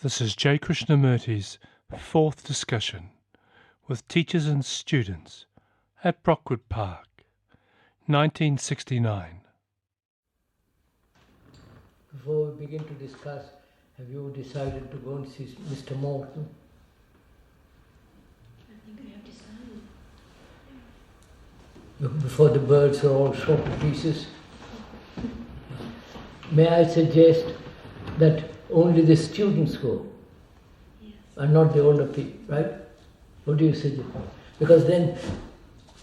This is J. Krishnamurti's fourth discussion with teachers and students at Brockwood Park, 1969. Before we begin to discuss, have you decided to go and see Mr. Morton? I think we have decided. Before the birds are all shot to pieces? May I suggest that only the students go, Yes. and not the older people, right? What do you suggest? Because then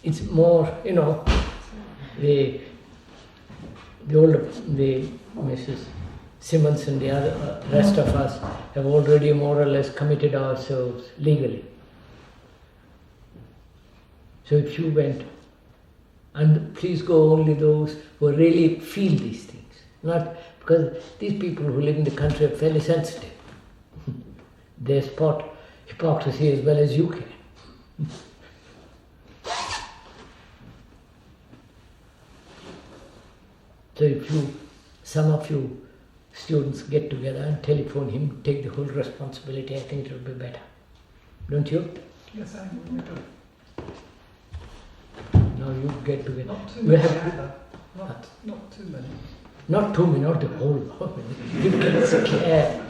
it's more, the Mrs. Simmons and the other rest of us have already more or less committed ourselves legally. So if you went, and please go only those who really feel these things, not because these people who live in the country are fairly sensitive. They spot hypocrisy as well as you can. So if some of you students get together and telephone him, take the whole responsibility, I think it will be better. Don't you? Yes, I will do. Now you get together. Not too We many have to- either. Not too many. Not too many, not the whole lot. You get scared.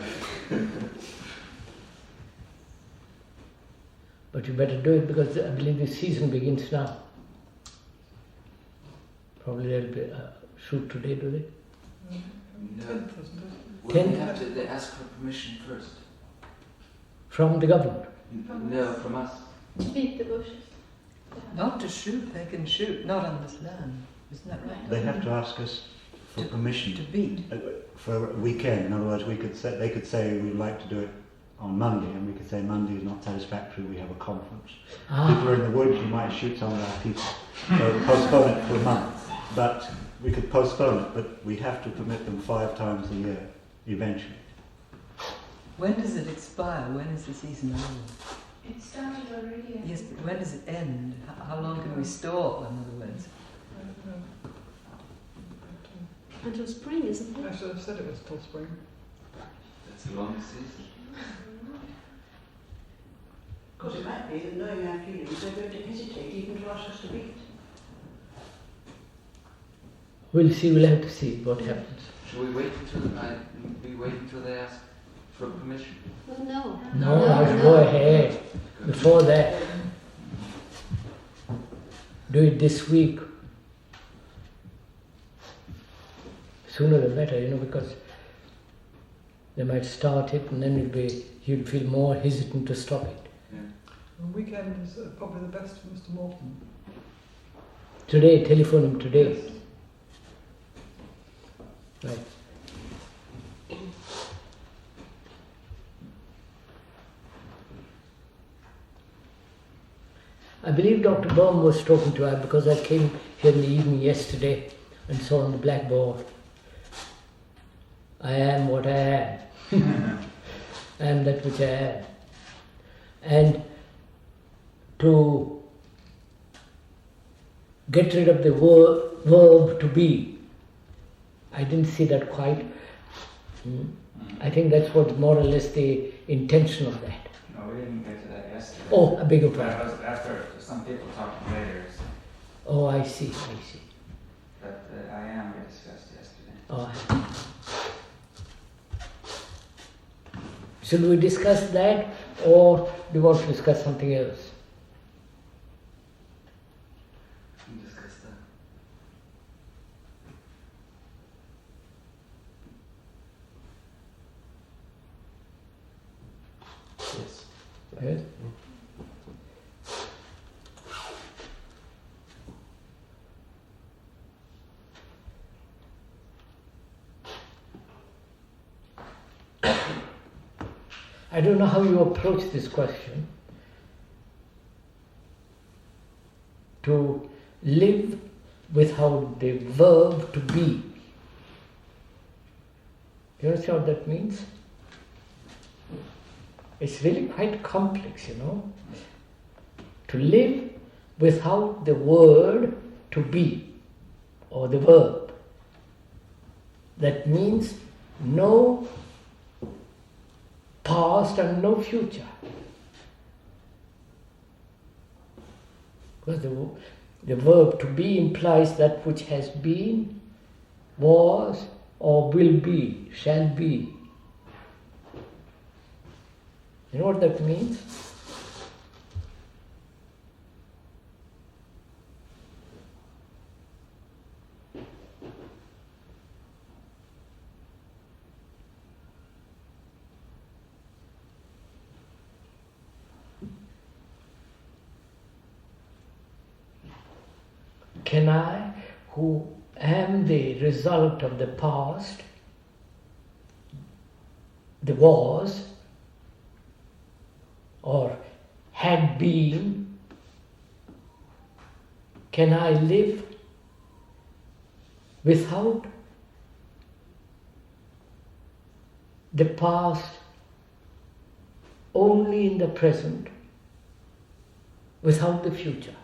But you better do it because I believe the season begins now. Probably there'll be a shoot today, do they? No. 10th, isn't it? Well, they ask for permission first. From the government. No, from us. To beat the bushes. Not to shoot, they can shoot, not on this land. Isn't that right? They have to ask us for permission To beat. for a weekend. In other words, they could say we'd like to do it on Monday, and we could say Monday is not satisfactory, we have a conference. People are in the woods, you might shoot some of our people. So postpone it for a month. But we could postpone it, but we have to permit them 5 times a year, eventually. When does it expire? When is the season over? It started already. Yes, but when does it end? How long can we store, in other words? Until spring, isn't I it? should have said it was till spring. That's a long season. Because it might be that knowing our feelings, they're going to hesitate even to ask us to meet. We'll see, we'll have to see what happens. Should we wait until they ask for permission? Well, no. No, I should go ahead. Before that, do it this week. Sooner the better, because they might start it and then you'll feel more hesitant to stop it. Yeah. The weekend is probably the best for Mr. Morton. Today, telephone him today. Yes. Right. I believe Dr. Bohm was talking to her because I came here in the evening yesterday and saw on the blackboard, I am what I am. I am that which I am. And to get rid of the verb to be, I didn't see that quite. I think that's what more or less the intention of that. No, we didn't get to that yesterday. Oh, I beg your That pardon. was after some people talking later. Oh, I see. But I am we discussed yesterday. Oh. Should we discuss that, or do you want to discuss something else? We can discuss that. Yes. Yes? I don't know how you approach this question. To live without the verb to be. You understand what that means? It's really quite complex, To live without the word to be, or the verb. That means no past and no future. Because the verb to be implies that which has been, was, or will be, shall be. You know what that means? Can I, who am the result of the past, the was, or had been, can I live without the past, only in the present, without the future?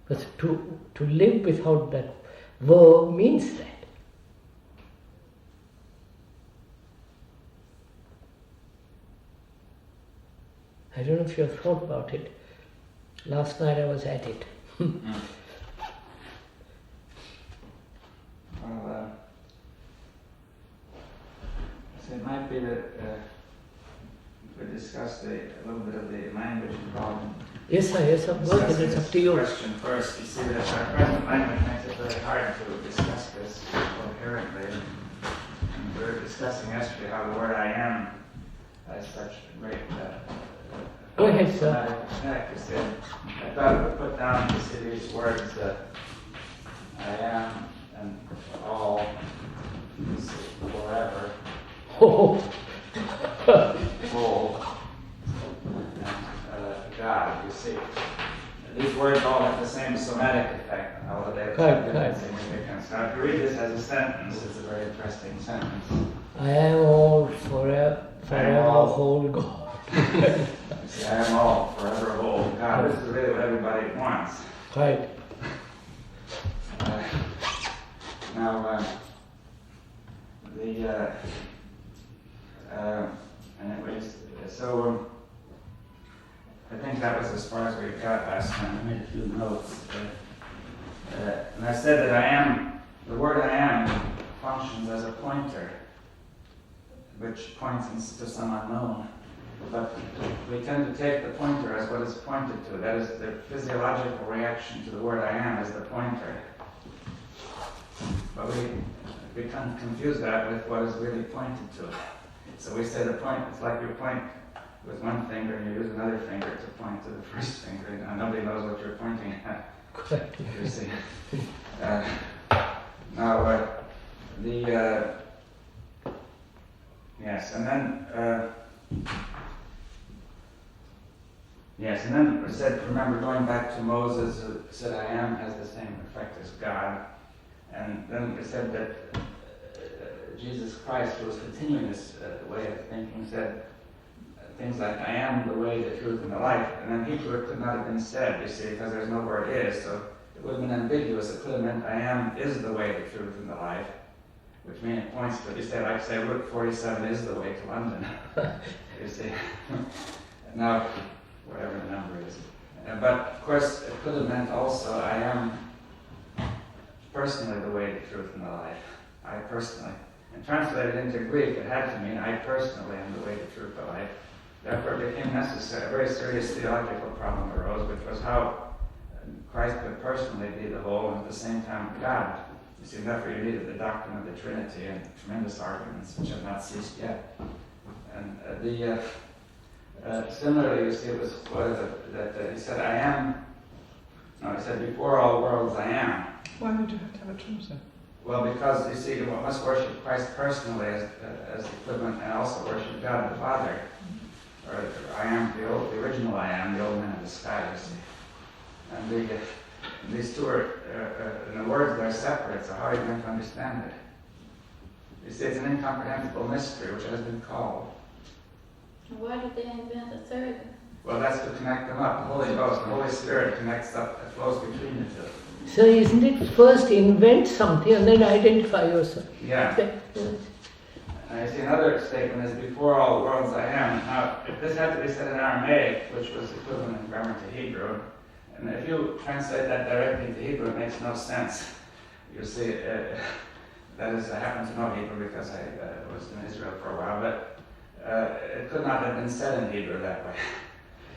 Because to live without that verb means that. I don't know if you have thought about it. Last night I was at it. Well, so it might be that we discuss a little bit of the language problem. Yes, sir, it's up to you. Question first. You see that our present language makes it very hard to discuss this coherently. And we were discussing yesterday how the word I am has such great Go ahead, sir. effect. You see, I thought we put down these words I am and all, forever, Oh, whole, and God, you see. These words all have the same somatic effect, although they have different significance. Now, if you read this as a sentence, it's a very interesting sentence. I am all forever whole God. See, I am all, forever whole God. This is really what everybody wants. Right. Now, anyways, so I think that was as far as we got last time. I made a few notes. And I said that I am, the word I am functions as a pointer, which points to some unknown. But we tend to take the pointer as what is pointed to. That is, the physiological reaction to the word I am is the pointer. But we can confuse that with what is really pointed to. So we say the point, it's like you point with one finger and you use another finger to point to the first finger. And nobody knows what you're pointing at. You see. Yes, and then we said, remember going back to Moses who said I am has the same effect as God. And then we said that Jesus Christ, who was continuing this way of thinking, said things like, I am the way, the truth, and the life. And then Hebrew it could not have been said, you see, because there's no word is. So it would have been ambiguous. It could have meant I am is the way, the truth, and the life. Which means it points to, you say, like say, Route 47 is the way to London. You see. Now, whatever the number is. But of course, it could have meant also, I am personally the way, the truth, and the life. I personally. And translated into Greek, it had to mean, I personally am the way, the truth, the life. Therefore, it became necessary. A very serious theological problem arose, which was how Christ could personally be the whole and at the same time God. You see, therefore you needed the doctrine of the Trinity and tremendous arguments which have not ceased yet. And similarly, you see, it was that he said, I am. No, he said, before all worlds I am. Why would you have to have a Trinity? Well, because you see, you must worship Christ personally as the equivalent, and also worship God the Father. Or I am the original I am, the old man of the sky. You see, and these two are, in the words, they're separate. So how are you going to understand it? You see, it's an incomprehensible mystery, which has been called. Why did they invent a third? Well, that's to connect them up. The Holy Ghost, the Holy Spirit connects up, it flows between the two. So isn't it first invent something and then identify yourself? Yeah. I see another statement is before all the worlds I am. Now, if this had to be said in Aramaic, which was equivalent in grammar to Hebrew, and if you translate that directly into Hebrew, it makes no sense. You see, that is, I happen to know Hebrew because I was in Israel for a while, but it could not have been said in Hebrew that way.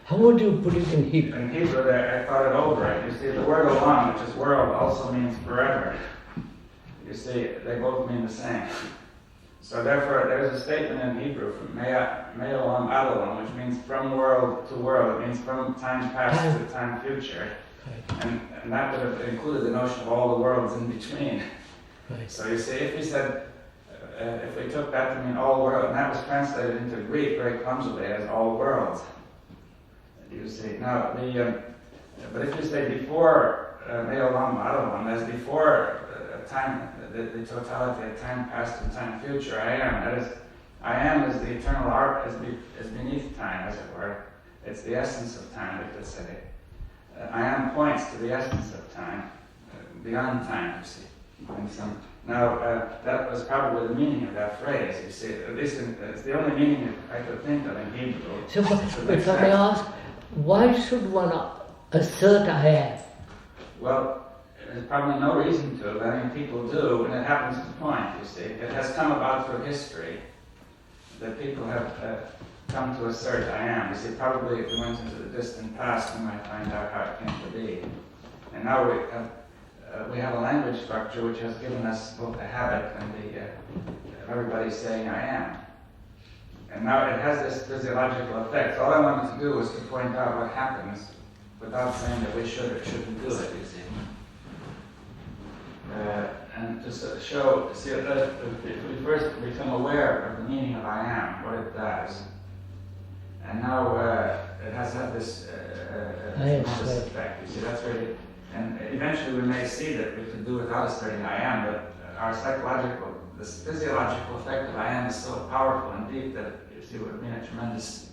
How would you put it in Hebrew? In Hebrew, I thought it over. You see, the word olam, which is world, also means forever. You see, they both mean the same. So therefore, there's a statement in Hebrew from me'olam ad olam, which means from world to world. It means from time past to time future. Right. And that would have included the notion of all the worlds in between. Right. So you see, if we said, if we took that to mean all world, and that was translated into Greek very clumsily as all worlds. You see, now but if you say before me'olam ad olam, that's before time, the totality of time past and time future, I am. That is, I am is the eternal art, is beneath time, as it were. It's the essence of time, we could say. I am points to the essence of time, beyond time, you see. Now, that was probably the meaning of that phrase, you see. At least it's the only meaning I could think of in Hebrew. So, if I may ask, why should one assert I am? Well, there's probably no reason to. I mean, people do, and it happens to point, you see. It has come about through history that people have come to assert I am. You see, probably if we went into the distant past, we might find out how it came to be. And now we have a language structure which has given us both the habit and of everybody saying I am. And now it has this physiological effect. All I wanted to do was to point out what happens without saying that we should or shouldn't do it, you see. And to show, see, that if we first become aware of the meaning of I am, what it does, and now it has had this tremendous effect. You see, that's really, and eventually we may see that we can do without asserting I am, but our psychological, this physiological effect of I am is so powerful and deep that you see it would mean a tremendous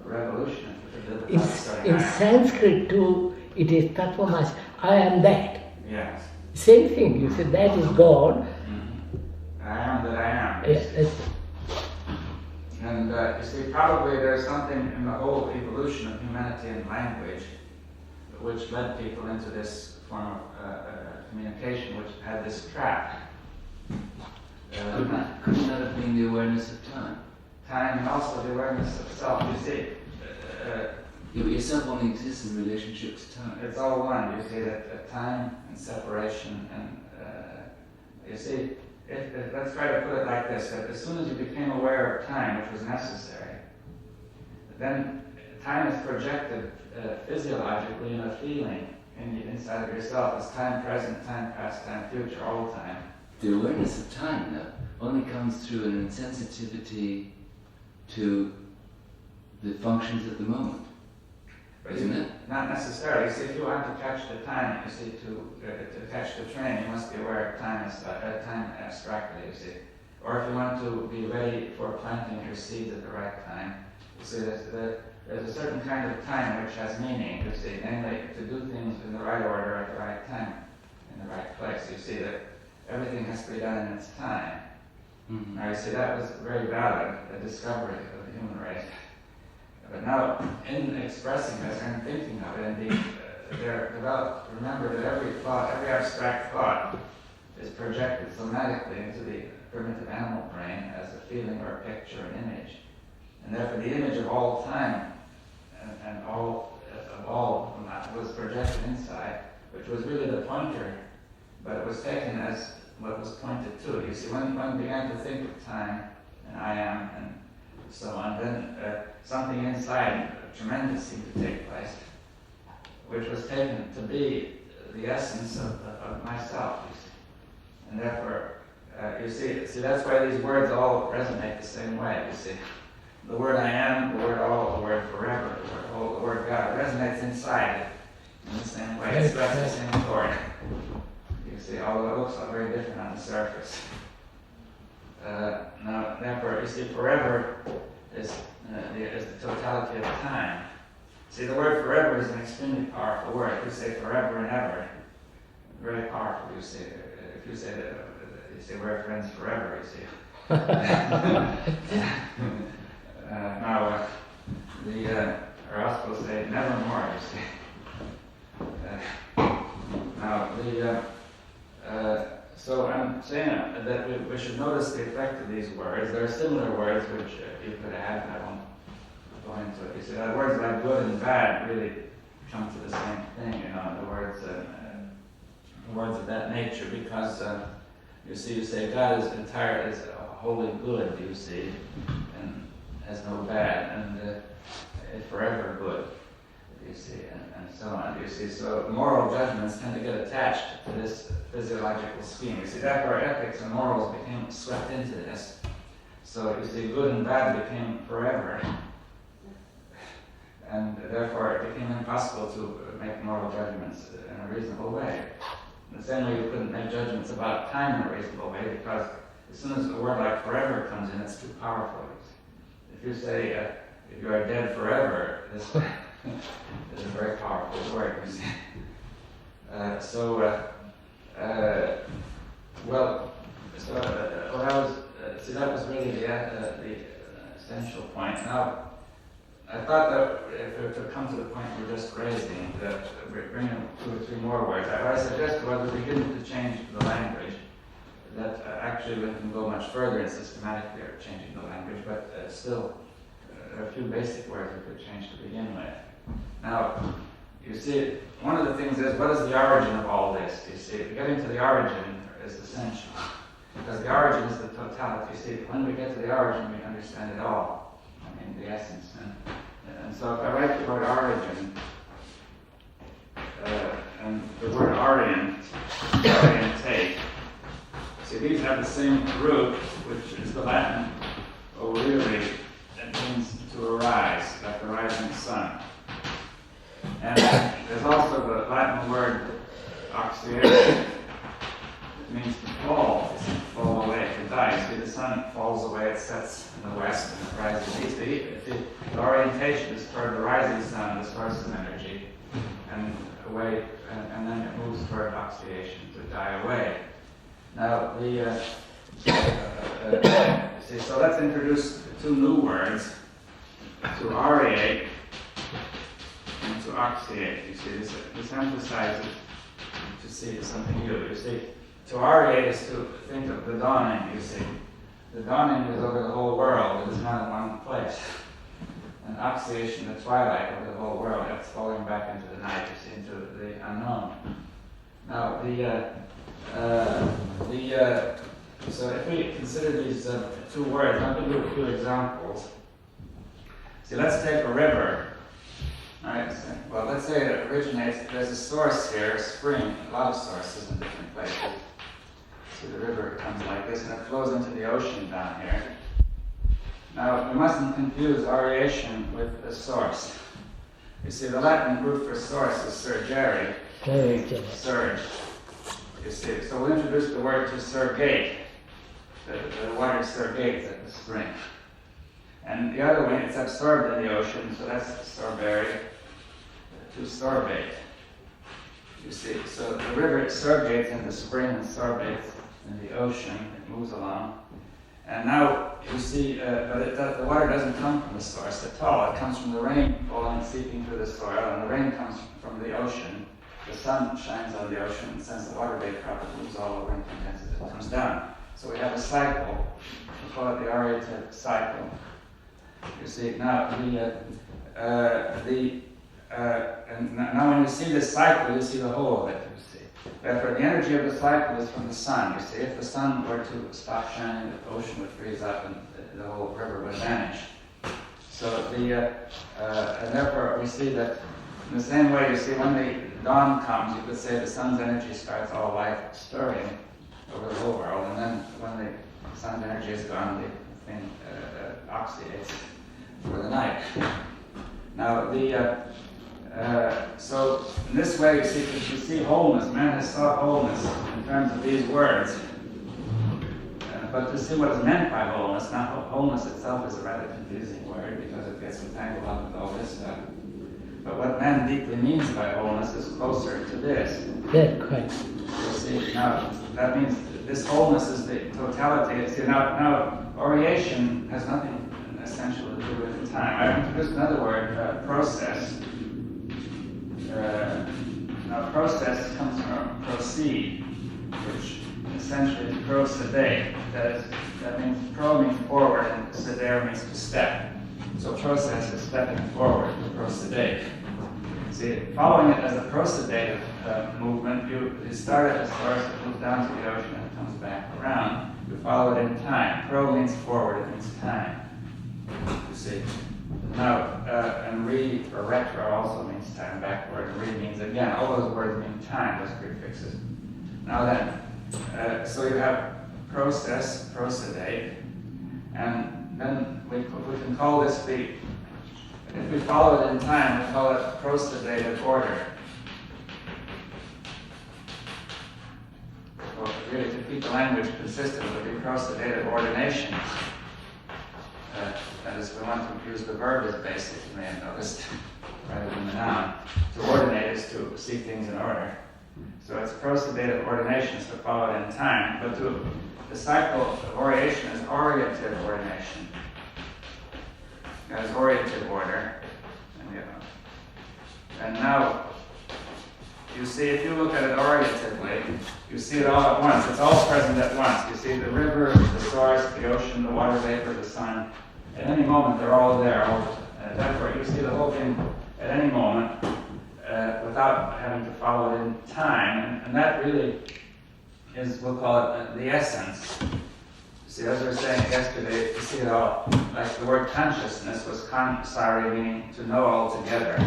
revolution if we could live without asserting In I am. Sanskrit too, it is tattvamasi, I am that. Yes. Same thing, you say that is God. Mm-hmm. I am that I am. Yes. And you see, probably there's something in the whole evolution of humanity and language which led people into this form of communication, which had this trap. Couldn't that have been the awareness of time? Time and also the awareness of self. You see, yourself only exists in relationship to time. it's all one. You see that time and separation, and you see, let's try to put it like this: that as soon as you became aware of time, which was necessary, then time is projected physiologically in a feeling inside of yourself as time present, time past, time future, all the time. The awareness of time, though, only comes through an insensitivity to the functions of the moment. Isn't it? Not necessarily. See, if you want to catch the time, you see, to catch the train, you must be aware of time abstractly, you see. Or if you want to be ready for planting your seeds at the right time, you see, there's a certain kind of time which has meaning, you see, namely to do things in the right order at the right time, in the right place. You see that everything has to be done in its time. Mm-hmm. Now, you see, that was very valid, a discovery of the human race. But now, in expressing this and thinking of it, indeed, they're developed. Remember that every thought, every abstract thought, is projected somatically into the primitive animal brain as a feeling or a picture, an image. And therefore, the image of all time and all of all was projected inside, which was really the pointer, but it was taken as what was pointed to. You see, when one began to think of time and I am and so on, then something inside, tremendous, seemed to take place, which was taken to be the essence of myself, you see. And therefore, you see, that's why these words all resonate the same way, you see. The word I am, the word all, the word forever, the word whole, the word God, resonates inside it in the same way. It's got the same chord. You see, although it looks very different on the surface. Now, therefore, you see, forever is the totality of time. See, the word forever is an extremely powerful word. If you say forever and ever, very powerful. You see, if you say that, you say we're friends forever. You see, or else we'll say nevermore, you see. So I'm saying that we should notice the effect of these words. There are similar words which you could add, and I won't go into it. You see, words like good and bad really come to the same thing, the words of that nature, because you say God is wholly good, you see, and has no bad, and is forever good, you see, and so on, you see. So moral judgments tend to get attached to this physiological scheme. You see, therefore ethics and morals became swept into this. So you see, good and bad became forever, and therefore it became impossible to make moral judgments in a reasonable way. In the same way you couldn't make judgments about time in a reasonable way, because as soon as a word like forever comes in, it's too powerful. If you say, if you are dead forever, this is a very powerful word, you see. That was really the essential point. Now, I thought that if we were to come to the point we're just raising, that we're bringing 2 or 3 more words, what I suggested was we begin to change the language, that actually we can go much further in systematically changing the language, but still there are a few basic words we could change to begin with. Now, you see, one of the things is, what is the origin of all this? You see, getting to the origin is essential, because the origin is the totality. You see, when we get to the origin, we understand it all. The essence. And so if I write the word origin, and the word orientate, see, these have the same root, which is the Latin orire, that means to arise, like the rising sun. And there's also the Latin word auxiliary. It means to fall away, to die. See, the sun falls away, it sets in the west and it rises east. The orientation is toward the rising sun, the source of energy, and away, and then it moves toward oxidation, to die away. Now, so let's introduce 2 new words, to oriate and to oxidate. You see, this emphasizes to see something new. You see, to oriate is to think of the dawning, you see. The dawning is over the whole world, it is not in one place. And oxidation, the twilight over the whole world, that's falling back into the night, you see, into the unknown. Now, so if we consider these 2 words, I'm going to do a few examples. See, let's take a river. Alright, well, let's say it originates, there's a source here, a spring, a lot of sources in different places. See, the river comes like this, and it flows into the ocean down here. Now, we mustn't confuse oriation with a source. You see, the Latin root for source is surgere, surge. You see, so we'll introduce the word to surgate. The water surgates at the spring. And the other way, it's absorbed in the ocean, so that's sorbere, to sorbate. You see, so the river surgates in the spring and sorbates in the ocean. It moves along. And now you see, but the water doesn't come from the source at all. It comes from the rain falling, seeping through the soil, and the rain comes from the ocean. The sun shines on the ocean and sends the water vapor up. It moves all over and condenses. It comes down. So we have a cycle. We call it the oriented cycle. You see, now now when you see this cycle, you see the whole of it. You see, therefore, the energy of the cycle is from the sun. You see, if the sun were to stop shining, the ocean would freeze up, and the whole river would vanish. So and therefore, we see that in the same way. You see, when the dawn comes, you could say the sun's energy starts all life stirring over the whole world, and then when the sun's energy is gone, the thing oxidates for the night. Now, so in this way, you see wholeness. Man has sought wholeness in terms of these words. But to see what is meant by wholeness, now wholeness itself is a rather confusing word because it gets entangled up with all this stuff. But what man deeply means by wholeness is closer to this. Yeah, quite. You see, now that means this wholeness is the totality. See, now oriation has nothing essential to do with time. I introduced another word, process. Now process comes from proceed, which essentially is procedere. That means pro means forward and sedere means to step. So process is stepping forward, to procedere. See, following it as a procedure movement, you start it as far as it moves down to the ocean and comes back around. You follow it in time. Pro means forward, it means time. You see. Now, and re or retro also means time backward, and re means again. All those words mean time, those prefixes. Now then, so you have process, procedure, and then we can call this the, if we follow it in time, we call it procedure order. Well, really, to keep the language consistent, it would be procedure ordination. That is, we want to use the verb as basic, you may have noticed, rather than the noun. To ordinate is to see things in order. So it's procedure ordination, so follow it in time. But the cycle of oriation is orientative ordination. That is orientative order. And now, you see, if you look at it orientatively, you see it all at once. It's all present at once. You see the river, the source, the ocean, the water vapor, the sun. At any moment, they're all there. Therefore, you see the whole thing at any moment without having to follow it in time. And that really is, we'll call it the essence. See, as we were saying yesterday, you see it all, like the word consciousness was kansari, meaning to know altogether.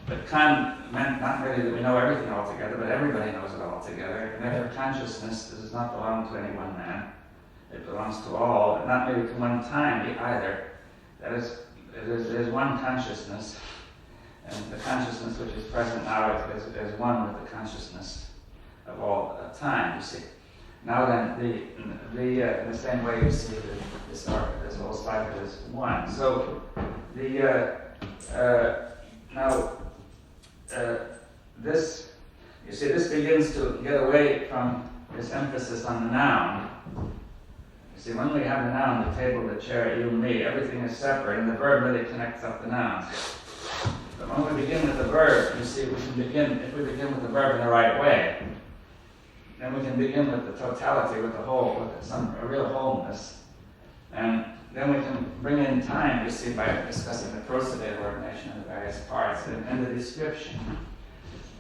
But kan meant not really that we know everything altogether, but everybody knows it altogether. And therefore consciousness does not belong to any one man. It belongs to all, and not maybe to one time either. That is, there's one consciousness, and the consciousness which is present now is one with the consciousness of all time, you see. Now then, in the same way you see this whole cycle is one. So this, you see, this begins to get away from this emphasis on the noun. You see, when we have the noun, the table, the chair, you, me, everything is separate, and the verb really connects up the nouns. But when we begin with the verb, you see, if we begin with the verb in the right way, then we can begin with the totality, with the whole, with a real wholeness. And then we can bring in time, you see, by discussing the procedure ordination of the various parts and the description,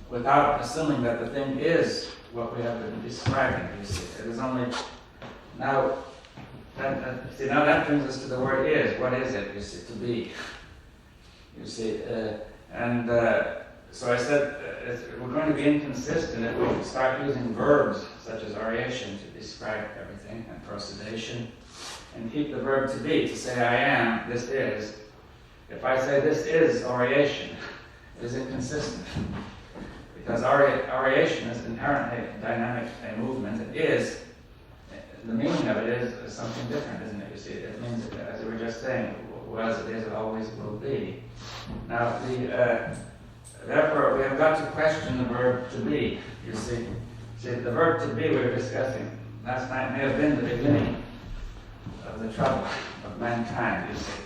without assuming that the thing is what we have been describing, you see. It is only, now that brings us to the word is. What is it, you see, to be? You see, so I said we're going to be inconsistent if we start using verbs such as oriation to describe everything, and procedation, and keep the verb to be, to say I am, this is. If I say this is oriation, it is inconsistent. Because oriation is inherently dynamic a movement. It is, the meaning of it is something different, isn't it? You see, it means, as we were just saying, was, it is, it always will be. Now, therefore, we have got to question the verb to be, you see. See, the verb to be we were discussing last night may have been the beginning of the trouble of mankind, you see.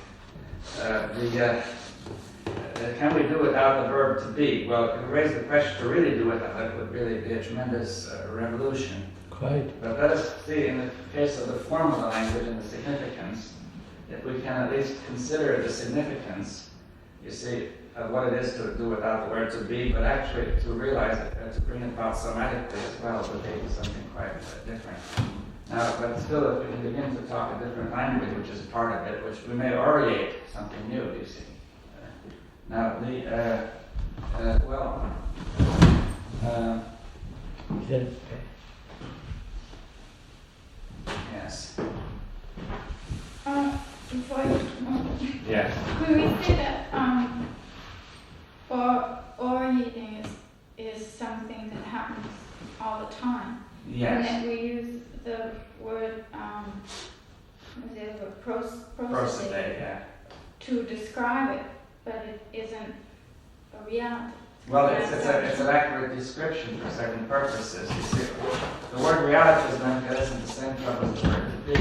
Can we do without the verb to be? Well, if we raise the question to really do without it would really be a tremendous revolution. Quite. But let us see, in the case of the form of the language and the significance, if we can at least consider the significance, you see, of what it is to do without the word to be, but actually to realize it, to bring it about somatically as well, would be something quite different. Now, but still, if we can begin to talk a different language, which is part of it, which we may oriate something new, you see. Now, yes. Before you Yes. when we say that orienting is something that happens all the time. Yes. And then we use the word procedure yeah. to describe it, but it isn't a reality. Well, it's an accurate description for certain purposes. You see, the word reality is going to get us into the same trouble as the word to be.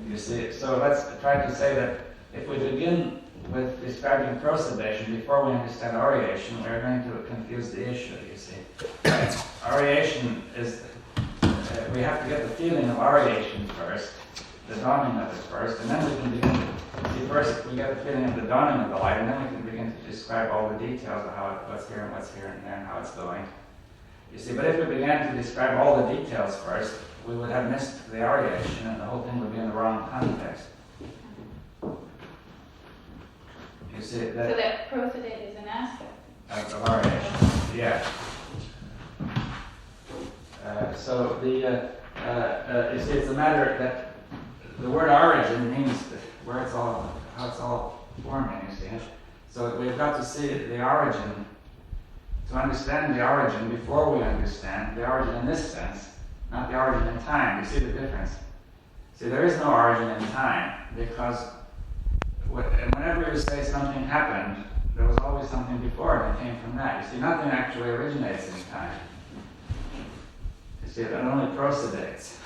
You see, so let's try to say that if we begin with describing prosodation before we understand oriation, we're going to confuse the issue, you see. Oriation is, we have to get the feeling of oriation first, the dawning of it first, and then we can begin to, see, first we get the feeling of the dawning of the light, and then we can begin to describe all the details of how what's here and there and how it's going. You see, but if we began to describe all the details first, we would have missed the oriation, and the whole thing would be in the wrong context. You see that? So that prosodate is an aspect of oriation, yeah. So the you see, it's a matter that the word origin means where it's all, how it's all forming. You see, so we've got to see the origin. To understand the origin before we understand the origin in this sense, not the origin in time. You see the difference? See, there is no origin in time, because whenever you say something happened, there was always something before it and came from that. You see, nothing actually originates in time. You see, it only prosodates.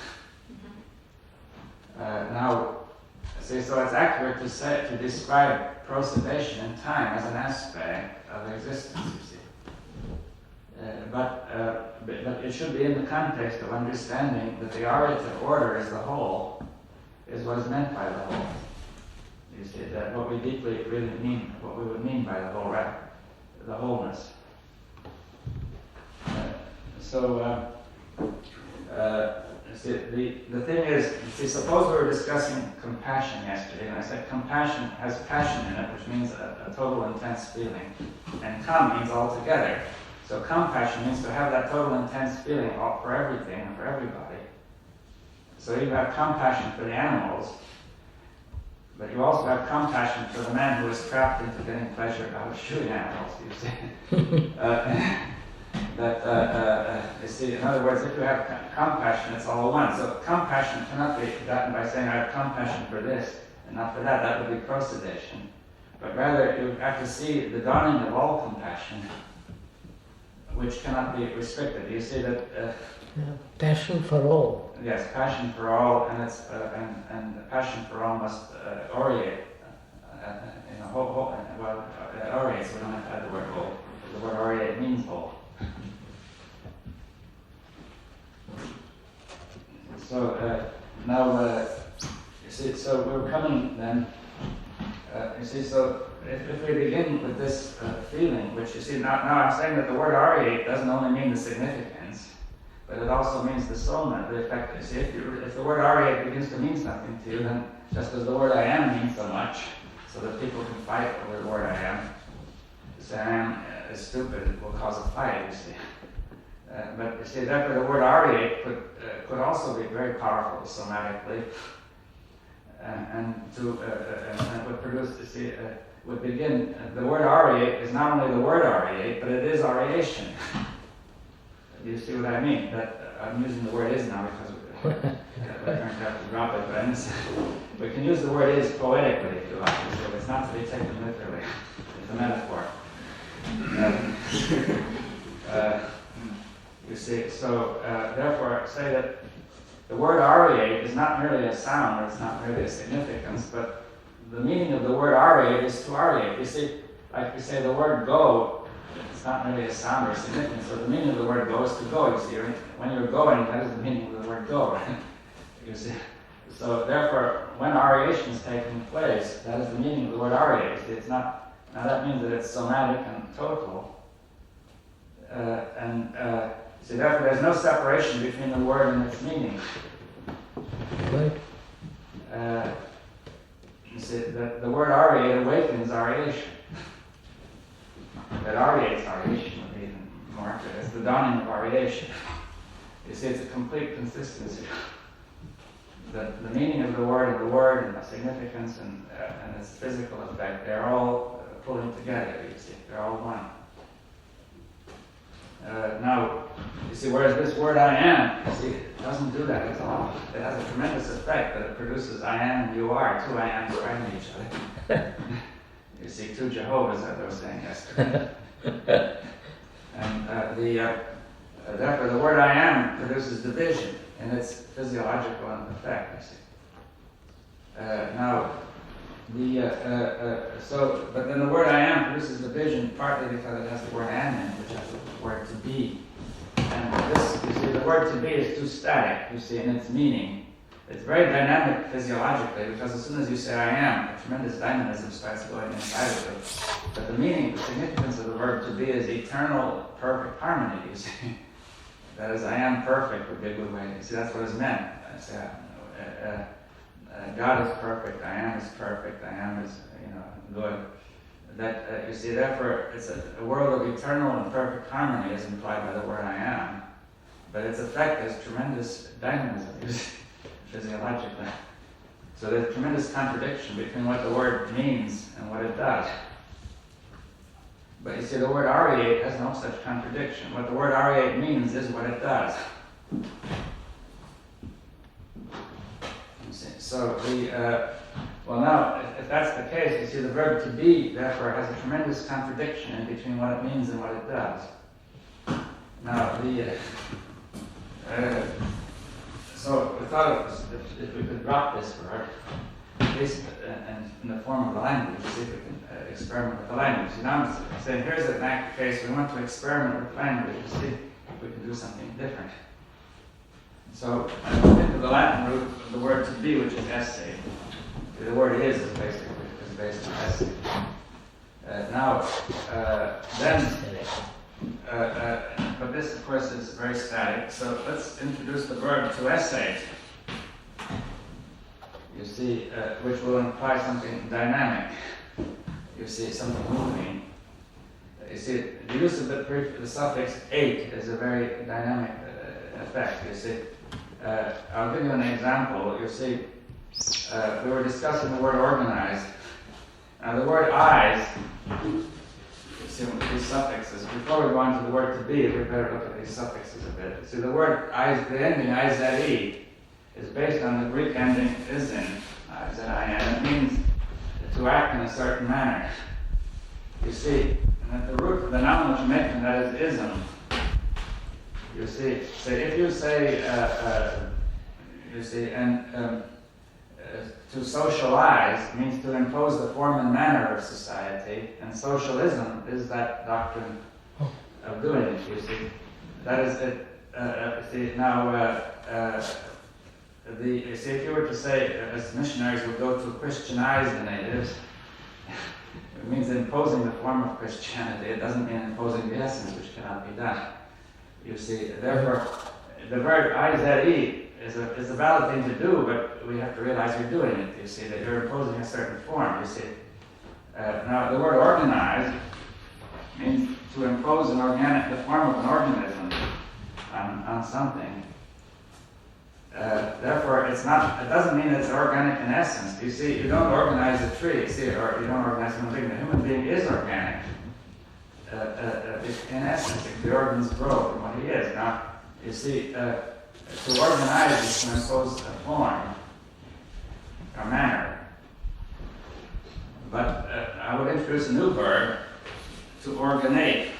Now, see, so it's accurate to describe prosodation in time as an aspect of existence, you see. But it should be in the context of understanding that the orative order as the whole is what is meant by the whole. You see, that what we deeply really mean, what we would mean by the whole, the wholeness. See, the thing is, see, suppose we were discussing compassion yesterday, and I said compassion has passion in it, which means a total intense feeling, and means altogether. So compassion means to have that total intense feeling for everything and for everybody. So you have compassion for the animals, but you also have compassion for the man who is trapped into getting pleasure out of shooting animals, you see. You see, in other words, if you have compassion, it's all one. So compassion cannot be gotten by saying, I have compassion for this and not for that. That would be prosodation. But rather, you have to see the dawning of all compassion, which cannot be restricted. You see that... passion for all. Yes, passion for all, and it's and passion for all must oriate in a whole. Well, it oriates. We don't have to add the word whole. The word oriate means whole. So now, you see. So we're coming then. You see. So if we begin with this feeling, which you see now I'm saying that the word oriate doesn't only mean the significance, but it also means the soma, the effect. You see, if the word oriate begins to mean something to you, then just as the word I am means so much, so that people can fight over the word I am. To say I am is stupid, it will cause a fight, you see. But you see, therefore the word oriate could also be very powerful somatically, and would produce, you see, would begin, the word oriate is not only the word oriate, but it is oriation. Do you see what I mean? That I'm using the word is now because we're going to have to drop it, but we can use the word is poetically if you like. So it's not to be taken literally. It's a metaphor. You see, so therefore say that the word oriate is not merely a sound, or it's not merely a significance, but the meaning of the word oriate is to oriate. You see, like we say the word go, it's not really a sound or significance. So the meaning of the word go is to go, you see. When you're going, that is the meaning of the word go, right? You see. So therefore, when oriation is taking place, that is the meaning of the word oriate. It's not, now that means that it's somatic and total. See, therefore there's no separation between the word and its meaning. Right. You see, the word oriate awakens oriation. That oriates oriation would be even more accurate. It's the dawning of oriation. You see, it's a complete consistency. The meaning of the word and the significance and its physical effect, they're all pulling together, you see. They're all one. Now, you see, whereas this word I am, you see, it doesn't do that at all. It has a tremendous effect that it produces I am and you are, two I ams fighting each other. You see, two Jehovah's, as I was saying yesterday. And Therefore, the word I am produces division in its physiological effect, you see. But then the word I am produces division partly because it has the word am in it, which has the word to be. And this, you see, the word to be is too static, you see, in its meaning. It's very dynamic physiologically, because as soon as you say I am, a tremendous dynamism starts going inside of it. But the meaning, the significance of the verb to be is eternal, perfect harmony, you see. That is, I am perfect would be a good way. You see, that's what is meant. God is perfect, I am is perfect, I am is, good. That, you see, therefore, it's a world of eternal and perfect harmony is implied by the word I am. But its effect is tremendous dynamism, you see, physiologically. So there's tremendous contradiction between what the word means and what it does. But you see, the word auriate has no such contradiction. What the word auriate means is what it does. You see, so now, if that's the case, you see, the verb to be, therefore, has a tremendous contradiction in between what it means and what it does. Now, so we thought if we could drop this word, at least in the form of the language, see if we can experiment with the language. Now I'm saying here's an act case, we want to experiment with language to see if we can do something different. So I think of the Latin root of the word to be, which is esse. The word is based on esse. But this, of course, is very static. So let's introduce the verb to essay. You see, which will imply something dynamic. You see, something moving. You see, the use of the suffix ate is a very dynamic effect. You see, I'll give you an example. You see, we were discussing the word organized. Now, the word eyes. These suffixes. Before we go on to the word to be, we better look at these suffixes a bit. See, the word the ending ize is based on the Greek ending isin, and it means to act in a certain manner. You see, and at the root of the noun which mentioned that is ism. You see, so if you say, to socialize means to impose the form and manner of society, and socialism is that doctrine of doing it, you see. That is it. If you were to say, as missionaries would go to Christianize the natives, it means imposing the form of Christianity. It doesn't mean imposing the essence, which cannot be done. You see, therefore, the verb ize is a valid thing to do, but we have to realize you're doing it, you see, that you're imposing a certain form, you see. Now, the word organized means to impose the form of an organism on something. Therefore, it doesn't mean it's organic in essence. You see, you don't organize a tree, see, or you don't organize human being. The human being is organic in essence. The organs grow from what he is. Now, you see, to organize is to impose a form or manner. But I would introduce a new verb, to organiate.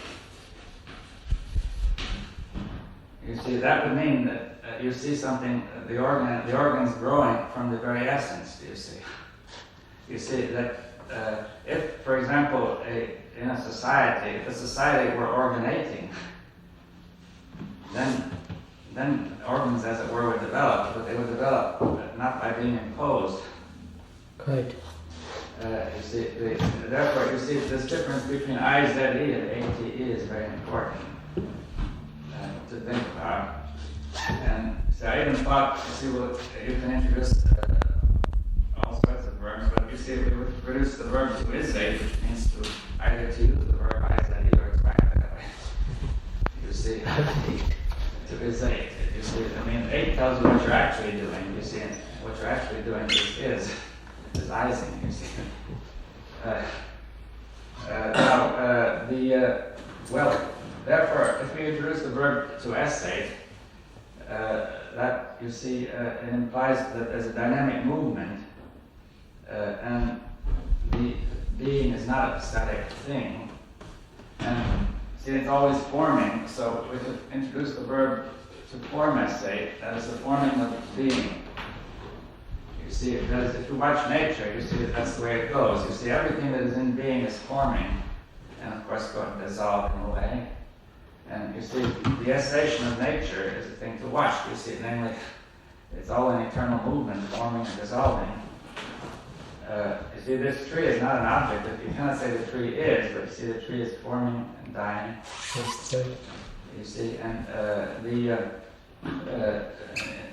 You see, that would mean that you see something, the organs growing from the very essence, you see. You see that if, for example, in a society, if a society were organating, then organs, as it were, would develop, but they would develop not by being imposed. Right. You see, therefore, you see, this difference between IZE and ATE is very important to think about. And so I even thought, you see, well, you can introduce all sorts of verbs, but you see, we would produce the verb to isate, which means to either to use the verb IZE or to act that way. You see, to isate. You see, I mean, 8 tells you what you're actually doing. You see, and what you're actually doing is izing. You see. Therefore, if we introduce the verb to essate, that, you see, it implies that there's a dynamic movement, and the being is not a static thing. And see, see, it's always forming, so we could introduce the verb to form essay, that is the forming of being. You see, because if you watch nature, you see that that's the way it goes. You see, everything that is in being is forming, and of course going to dissolve in a way. And you see, the essation of nature is a thing to watch. You see, namely, it's all an eternal movement, forming and dissolving. You see, this tree is not an object. You cannot say the tree is, but you see, the tree is forming and dying. You see, and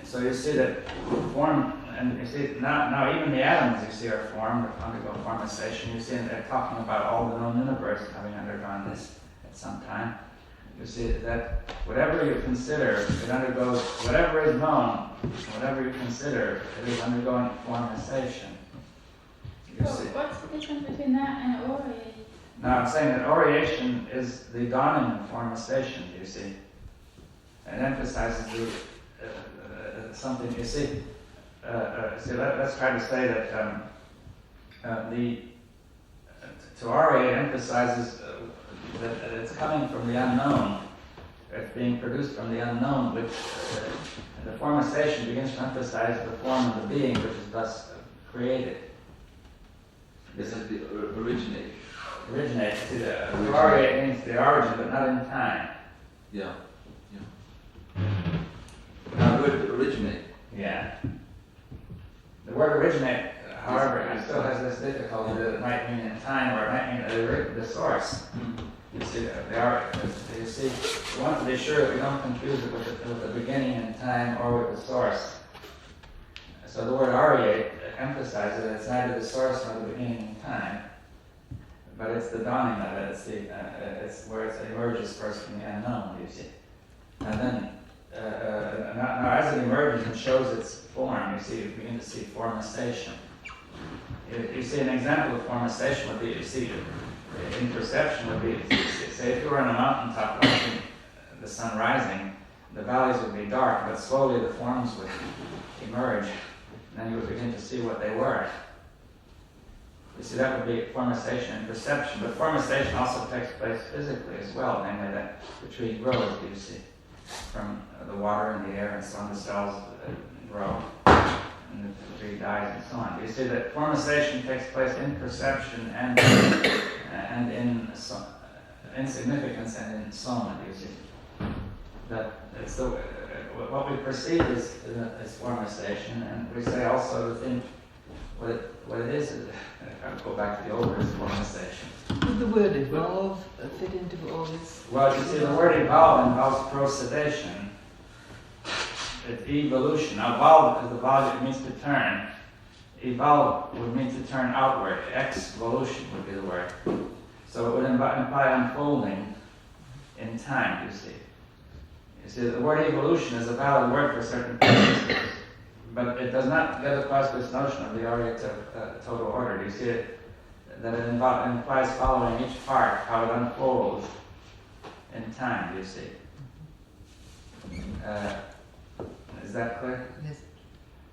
so you see that form, and you see now even the atoms you see are formed, undergo formation. You see, and they're talking about all the known universe having undergone this at some time. You see that whatever you consider, it undergoes, whatever is known, whatever you consider, it is undergoing formation. You see. What's the difference between that and oriate? Now I'm saying that oriation is the dawning of formation, you see. It emphasizes the, something, you see. Let's try to say that to oriate emphasizes that it's coming from the unknown. It's being produced from the unknown, which the formation begins to emphasize the form of the being, which is thus created. This is the originate. Originate. See, the oriate means the origin, but not in time. Yeah. Now, the word originate. Yeah. The word originate, however, it still has this difficulty that it might mean in time, or it might mean the source. You see, you want to be sure that we don't confuse it with the beginning in time or with the source. So the word oriate emphasizes that it's neither the source nor the beginning in time, but it's the dawning of it. It's where it emerges first from the unknown. You see, and then now as it emerges and shows its form, you see, you begin to see formation. You see, an example of formation would be, you see, in perception would be, say, if you were on a mountaintop watching the sun rising, the valleys would be dark, but slowly the forms would emerge, and then you would begin to see what they were. You see, that would be formation in perception, but formation also takes place physically as well, namely that the tree grows, you see, from the water and the air and so on, the cells grow, and the tree dies and so on. You see that formation takes place in perception and in insignificance and in soma, you see. That it's what we perceive is formation, and we say also the thing, what it is, I'll go back to the old word, is formation. Would the word evolve fit into all this? Well, you see, the word evolve involves prosedation. It's evolution. Now, evolve is the vowel, it means to turn. Evolve would mean to turn outward. Ex-volution would be the word. So it would imply unfolding in time, you see. You see, the word evolution is a valid word for certain purposes, but it does not get across this notion of the oriate of total order. You see that it implies following each part, how it unfolds in time, you see. Is that clear? Yes.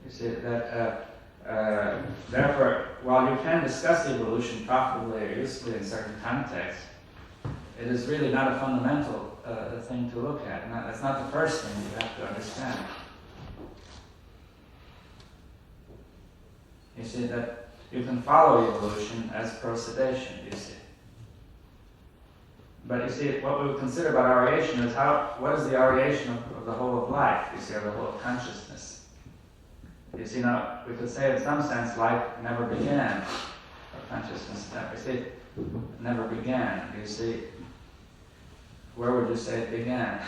You see that, therefore, while you can discuss evolution profitably or usefully in certain contexts, it is really not a fundamental thing to look at. That's not the first thing you have to understand. You see that you can follow evolution as prosedation, you see. But you see, what we would consider about oriation is what is the oriation of the whole of life, you see, or the whole of consciousness. You see, now, we could say in some sense life never began, or consciousness never began, you see. Where would you say it began?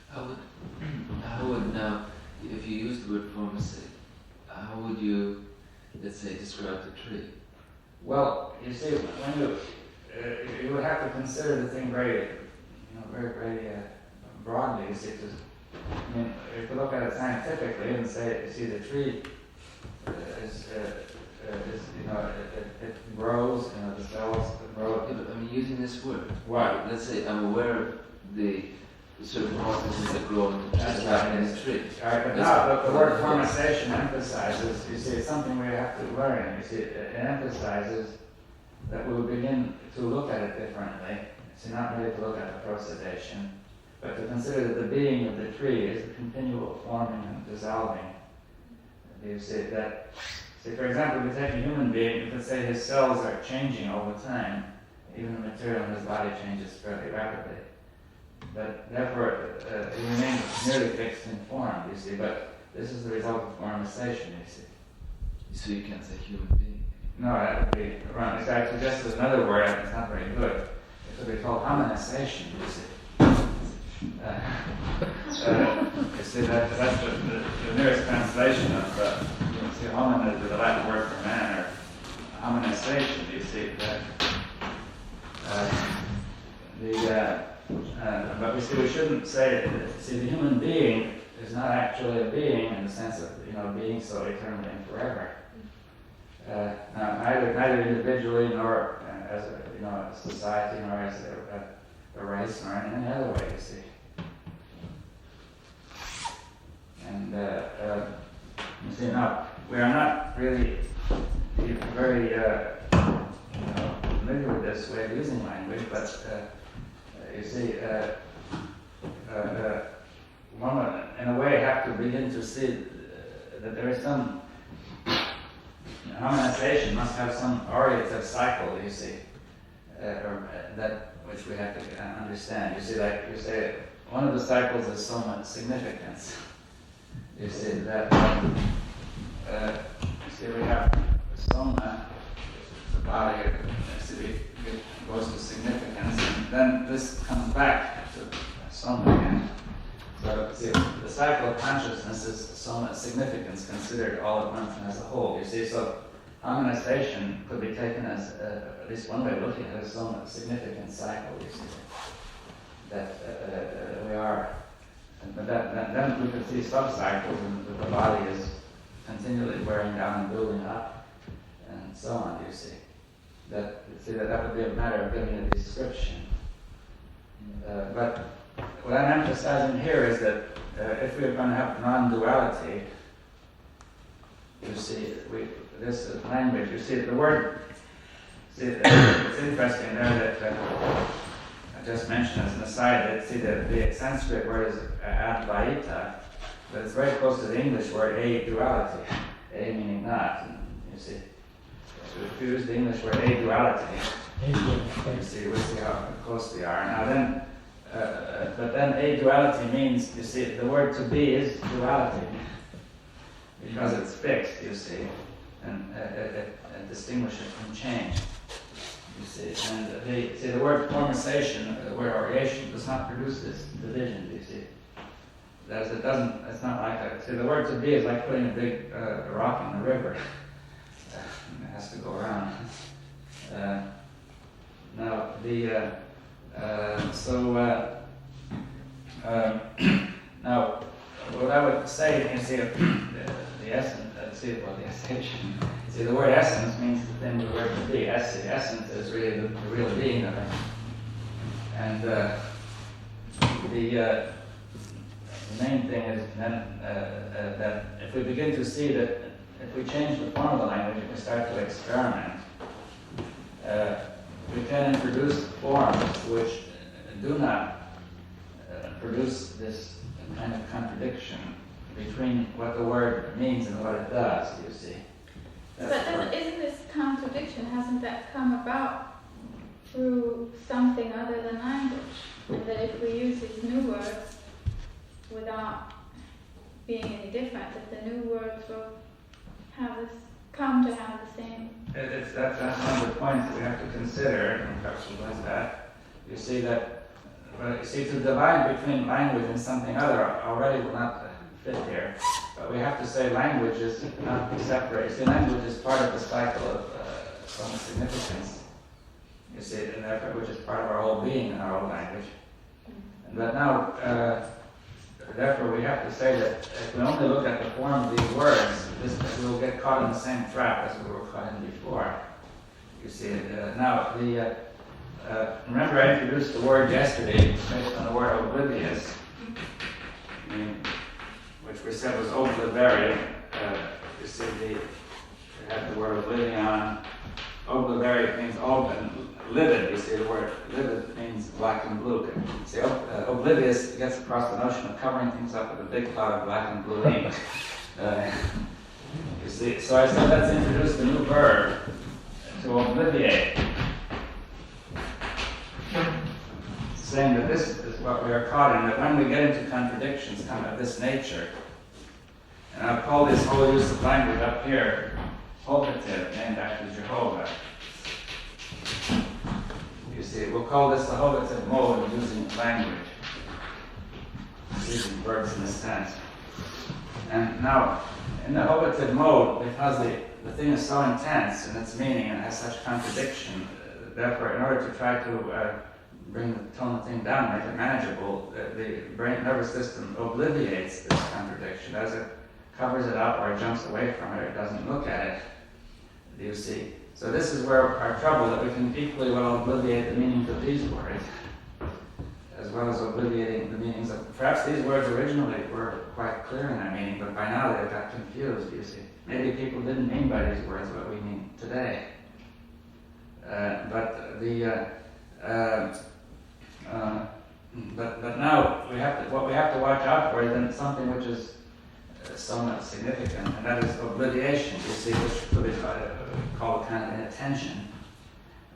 How would now, if you use the word formation, how would you, let's say, describe the tree? Well, you see, when you would have to consider the thing very broadly. You see, because I mean, if you look at it scientifically and say, you see, the tree is it grows, the cells grow. Yeah, but I mean, using this word. What? Let's say I'm aware of the certain processes that grow into just like in a tree. Right, but now the word formation emphasizes, you see, it's something we have to learn. You see, it emphasizes that we will begin to look at it differently. See, not really to look at the procedation, but to consider that the being of the tree is a continual forming and dissolving. You see that, for example, if you take a human being, you could say his cells are changing all the time. Even the material in his body changes fairly rapidly. But therefore, he remains nearly fixed in form, you see, but this is the result of formation, you see. So you can't say human being. No, that would be wrong. It's actually just another word, and it's not very good. It would be called hominization, you see. You see, that's the nearest translation of, you see, hominid is the Latin word for man, or hominization, you see, but we see we shouldn't say, see, the human being is not actually a being in the sense of, being so eternally and forever. Neither individually nor as a society nor as a race nor in any other way, you see. And you see, now we are not really very familiar with this way of using language, but you see, one would, in a way, have to begin to see that there is some harmonization must have some orientative cycle, you see, that which we have to understand. You see, like you say, one of the cycles is soma significance. You see that we have soma, the body, goes to significance, and then this comes back to soma again. So, see, the cycle of consciousness is soma significance considered all at once and as a whole. You see, so harmonization could be taken as at least one way of looking at it, as soma significance cycle. You see, that we are, but then we could see sub-cycles, and the body is continually wearing down and building up, and so on. You see. That would be a matter of giving a description. But what I'm emphasizing here is that if we're going to have non-duality, you see, this language, you see, the word, it's interesting there that I just mentioned as an aside that, see, the Sanskrit word is advaita, but it's very close to the English word a-duality, a meaning not, and you see. If you use the English word a-duality, you see, we see how close we are. Now then, but then a-duality means, you see, the word to be is duality, because it's fixed, you see, and it distinguishes from change, you see. And the word formation, the word oriation, does not produce this division, you see. It's not like that. See, the word to be is like putting a big rock in the river. It has to go around. Now now what I would say, you see, the essence. The essential. See, the word essence means the thing the word to be. The essence is really the real being of it. And the main thing is then that if we begin to see that if we change the form of the language, if we start to experiment, we can introduce forms which do not produce this kind of contradiction between what the word means and what it does, you see. But then isn't this contradiction, hasn't that come about through something other than language? And that if we use these new words without being any different, that the new words will come to have the same. That's one of the points that we have to consider, and perhaps we'll do that. You see that, to divide between language and something other already will not fit here. But we have to say language is not separate. You see, language is part of the cycle of some significance. You see, and therefore, which is part of our whole being in our own language. But now, therefore, we have to say that if we only look at the form of these words, we will get caught in the same trap as we were caught in before. You see, now remember I introduced the word yesterday based on the word oblivious, which we said was oblivary. You see, we had the word oblivion. Oblivary means livid. You see, the word livid means black and blue. See, oblivious gets across the notion of covering things up with a big cloud of black and blue ink. You see, so I said let's introduce the new verb to obliviate, saying that this is what we are caught in, that when we get into contradictions kind of this nature, and I'll call this whole use of language up here Hovative, named after Jehovah. You see, we'll call this the Hovative mode of using language, using verbs in this sense. And now, in the Hovative mode, because the thing is so intense in its meaning and has such contradiction, therefore, in order to try to tone the thing down, make it manageable, the brain nervous system obliviates this contradiction. As it covers it up or it jumps away from it, it doesn't look at it. Do you see? So this is where our trouble, that we can equally well obliviate the meanings of these words, as well as obliviating the meanings of... Perhaps these words originally were quite clear in their meaning, but by now they've got confused, you see. Maybe people didn't mean by these words what we mean today. But now what we have to watch out for is then something which is somewhat significant, and that is obliviation, you see, which could be called kind of inattention.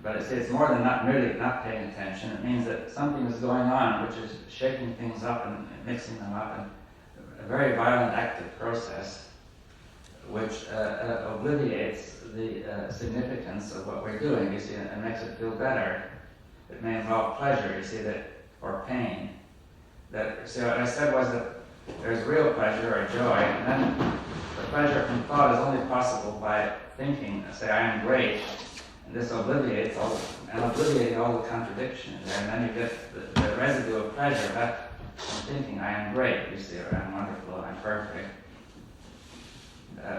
But it's more than not merely not paying attention. It means that something is going on which is shaking things up and mixing them up, and a very violent active process which obliviates the significance of what we're doing, you see, and makes it feel better. It may involve pleasure, you see, or pain. See, what I said was that there's real pleasure or joy, and then the pleasure from thought is only possible by thinking, say, I am great, and this obliviating all the contradiction in there, and then you get the residue of pleasure back from thinking, I am great, you see, or I'm wonderful, I'm perfect.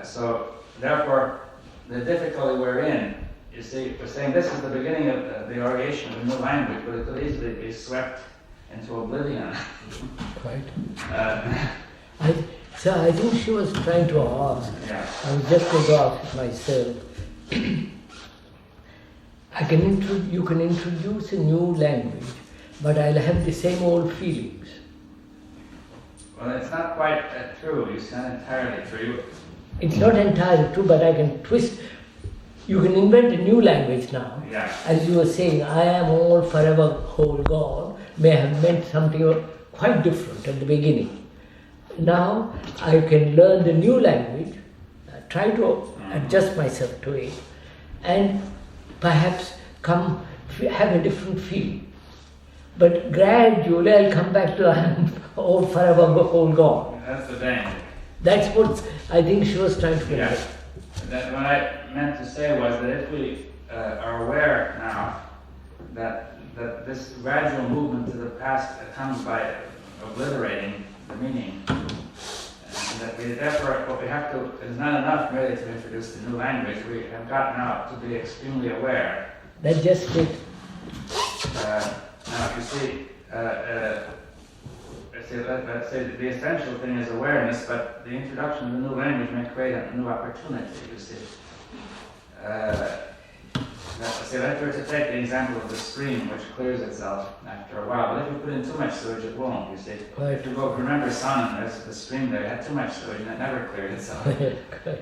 So, therefore, the difficulty we're in, you see, we're saying this is the beginning of the origation of a new language, but it could easily be swept into oblivion. Right. So I think she was trying to ask, yeah. I was just going to ask it myself, you can introduce a new language, but I'll have the same old feelings. Well, it's not quite true. It's not entirely true. It's not entirely true, but I can twist. You can invent a new language now. Yeah. As you were saying, I am all forever whole God may have meant something quite different at the beginning. Now I can learn the new language, try to adjust myself to it, and perhaps have a different feeling. But gradually I'll come back to I am all forever whole God. That's the danger. That's what I think she was trying to do. Yeah. What I meant to say was that if we are aware now that this gradual movement to the past comes by obliterating the meaning, and that we therefore what we have to, it is not enough merely to introduce the new language. We have got now to be extremely aware. That's just it. Now, you see, let's say the essential thing is awareness, but the introduction of the new language may create a new opportunity, you see. If we were to take the example of the stream, which clears itself after a while, but if you put in too much sewage, it won't, you see. Right. If you go, remember Sun, there's the stream there, it had too much sewage and it never cleared itself,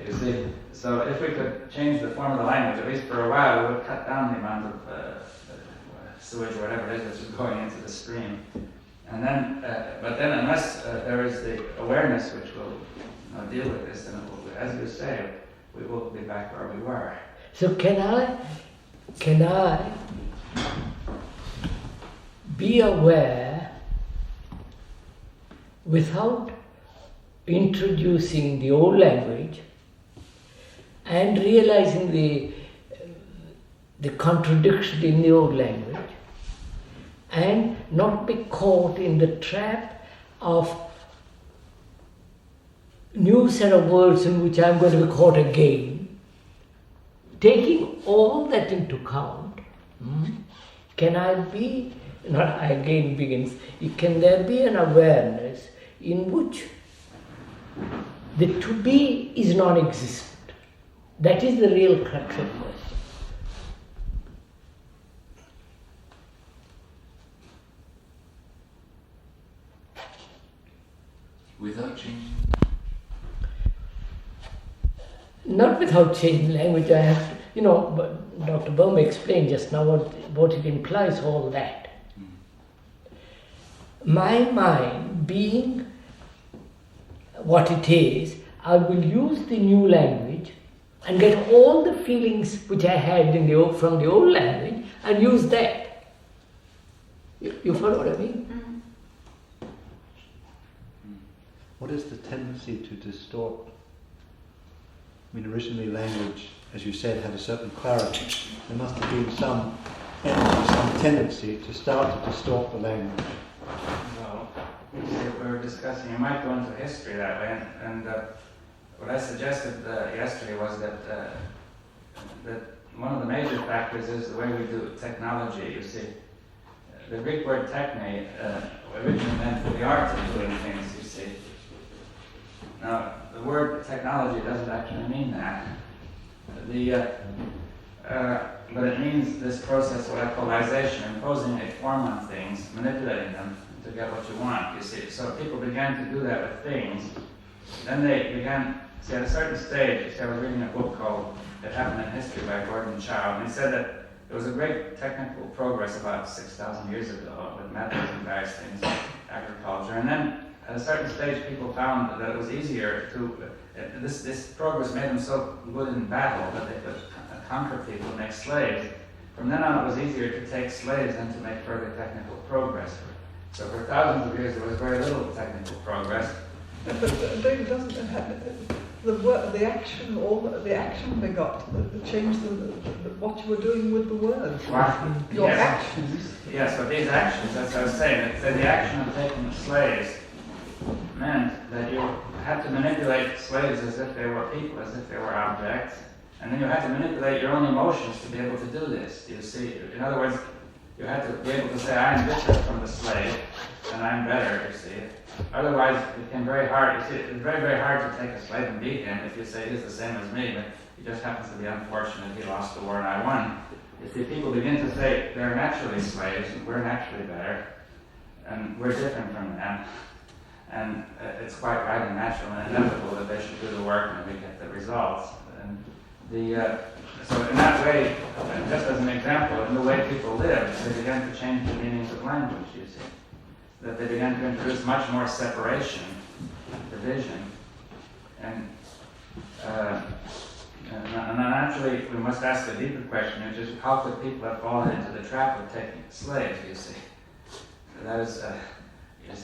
you see. So if we could change the form of the language, at least for a while, we would cut down the amount of sewage or whatever it is that's going into the stream. And then, but then unless there is the awareness which will deal with this, then it will, as you say, we will be back where we were. So can I be aware without introducing the old language and realizing the contradiction in the old language, and not be caught in the trap of new set of words in which I'm going to be caught again? Taking all that into account, can there be an awareness in which the to be is non-existent? That is the real crux of the question. Without changing? Not without changing language. I have to, but Dr. Bohm explained just now what it implies, all that. My mind being what it is, I will use the new language and get all the feelings which I had from the old language and use that. You follow what I mean? What is the tendency to distort? I mean, originally language, as you said, had a certain clarity. There must have been some energy, some tendency to start to distort the language. Well, we were discussing, you might go into history that way, and what I suggested yesterday was that one of the major factors is the way we do technology. You see, the Greek word techne originally meant for the art of doing things, you see. Now, the word technology doesn't actually mean that. But it means this process of equalization, imposing a form on things, manipulating them to get what you want, you see. So people began to do that with things. Then they began, see, at a certain stage, I was reading a book called It Happened in History by Gordon Chow, and he said that there was a great technical progress about 6,000 years ago with methods and various things, agriculture, and then at a certain stage people found that it was easier to, this progress made them so good in battle that they could conquer people and make slaves. From then on it was easier to take slaves than to make further technical progress. So for thousands of years there was very little technical progress. But David, doesn't it have the action they got, the change what you were doing with the words? Your actions. Yes, but these actions, as I was saying, the action of taking slaves meant that you had to manipulate slaves as if they were people, as if they were objects, and then you had to manipulate your own emotions to be able to do this. You see, in other words, you had to be able to say, I am different from the slave, and I'm better, you see. Otherwise, it became very hard. You see, it's very, very hard to take a slave and beat him if you say he's the same as me, but he just happens to be unfortunate. He lost the war and I won. You see, people begin to say they're naturally slaves, and we're naturally better, and we're different from them. And it's quite right and natural and inevitable that they should do the work and we get the results. And so in that way, just as an example, in the way people lived, they began to change the meanings of language, you see. That they began to introduce much more separation, division, and naturally we must ask a deeper question, which is how could people have fallen into the trap of taking slaves, you see. That is... If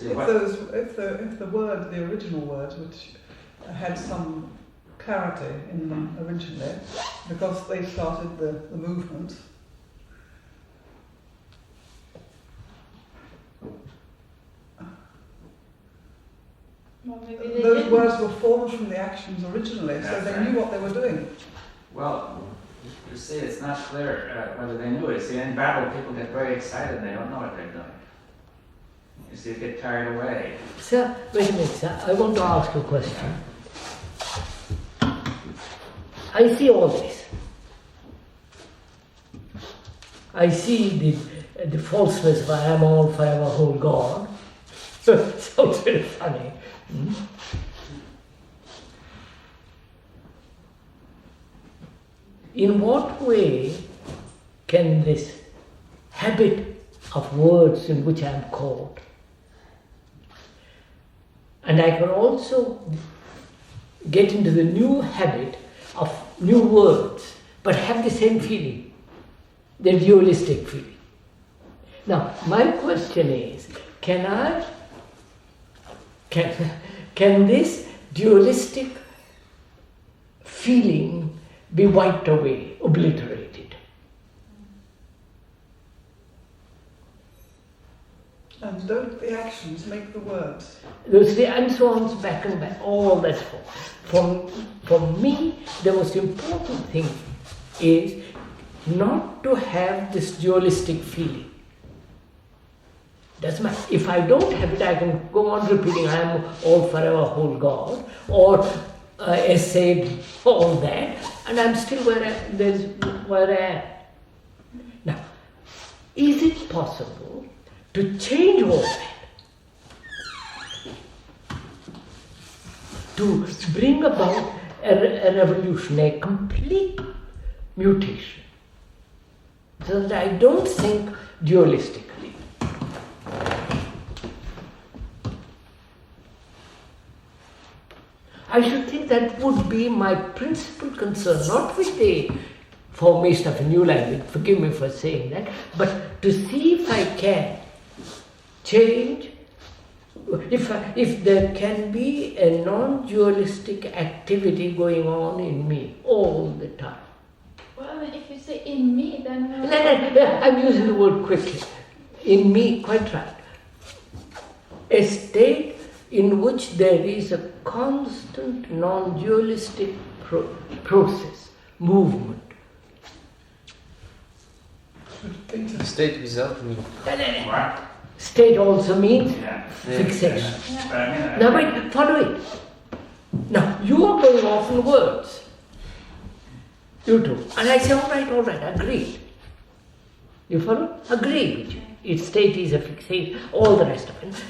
the word, the original words, which had some clarity in them originally, because they started the movement, those words were formed from the actions originally, so they knew what they were doing. Well, you see, it's not clear whether they knew it. See, in battle, people get very excited; they don't know what they're doing. You see, get carried away. Sir, wait a minute, sir. I want to ask you a question. I see all this. I see the falseness of I am all forever whole God. It sounds very funny. In what way can this habit of words in which I am caught, and I can also get into the new habit of new words, but have the same feeling, the dualistic feeling. Now, my question is, can this dualistic feeling be wiped away, obliterated? And don't the actions make the words? And so on, back and back, all that. For me, the most important thing is not to have this dualistic feeling. Doesn't matter. If I don't have it, I can go on repeating, I am all forever whole God, or assert all that, and I'm still where I am. Now, is it possible to change all that? To bring about a revolution, a complete mutation, so that I don't think dualistically. I should think that would be my principal concern, not with the formation of a new language, forgive me for saying that, but to see if I can change, if there can be a non-dualistic activity going on in me all the time. Well, if you say in me, then... I'm using the word quickly. In me, quite right. A state in which there is a constant non-dualistic process, movement. State without me. State also means fixation. Yeah. Now wait, follow it. Now, you are going off in words. You too. And I say, all right, agreed. You follow? Agree with you. Its state is a fixation, all the rest of it.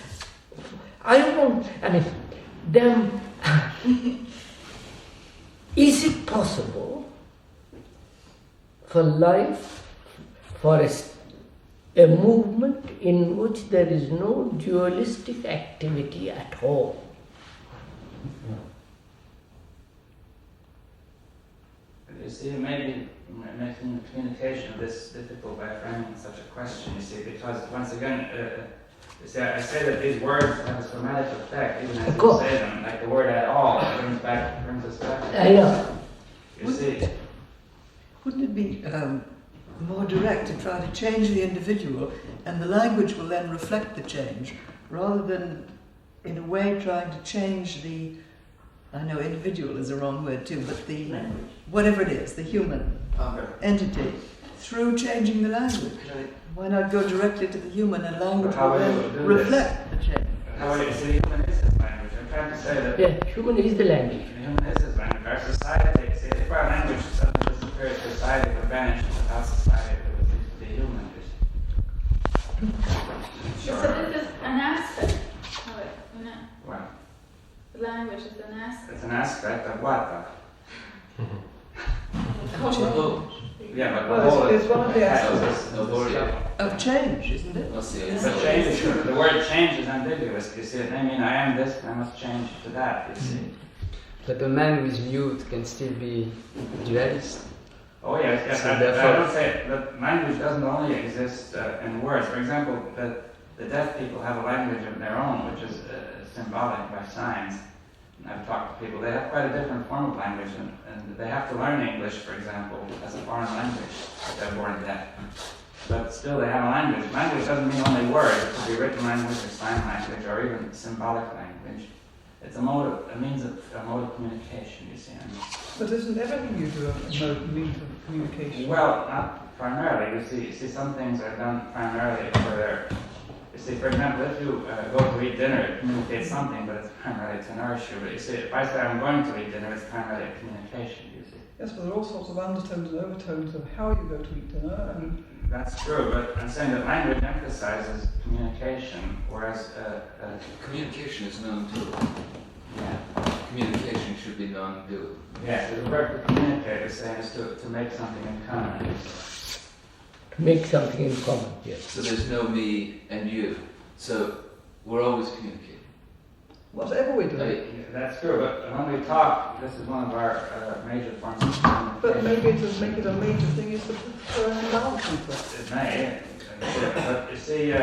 Is it possible for life, for a movement in which there is no dualistic activity at all? You see, maybe making communication this difficult by framing such a question, you see, because once again, you see, I say that these words have a somatic effect, even as you say them, like the word at all brings us back. I know. You see. Wouldn't it be more direct to try to change the individual, and the language will then reflect the change, rather than, in a way, trying to change the, I know individual is the wrong word too, but the, whatever it is, the human entity, through changing the language? Why not go directly to the human, and language will then reflect the change? How would you say human is his language? I'm trying to say that... Yeah, human is the language. Human is his language. Our society, see, if our language suddenly disappears, society would vanish. Without society, it would cease to be human. Sure. So this is an aspect of it, isn't it? Well, the language is an aspect. It's an aspect of what, though? Yeah, but the whole it's one of the aspects of change, isn't it? But change, the word change is ambiguous. You see, I mean, I am this, I must change to that, you see. But a man with youth can still be dualist. Oh yes, So I therefore- don't say that language doesn't only exist in words. For example, the deaf people have a language of their own, which is symbolic by signs. And I've talked to people, they have quite a different form of language, and they have to learn English, for example, as a foreign language, if they're born deaf. But still they have a language. Language doesn't mean only words. It could be written language or sign language or even symbolic language. It's a means of communication, you see. But isn't everything you do a means of communication? Well, not primarily. You see, some things are done primarily for their... You see, for example, if you go to eat dinner, it communicates something, but it's primarily to nourish you. But you see, if I say I'm going to eat dinner, it's primarily a communication, you see. Yes, but there are all sorts of undertones and overtones of how you go to eat dinner. And that's true, but I'm saying that language emphasizes communication, whereas... communication is non-dual. Yeah. Communication should be non-dual. Yes, the verb to communicate is saying is to make something in common. To make something in common, yes. So there's no me and you. So we're always communicating. whatever we do. That's true, but when we talk, this is one of our major forms of communication. But maybe to make it a major thing is to allow people. It may, but you see,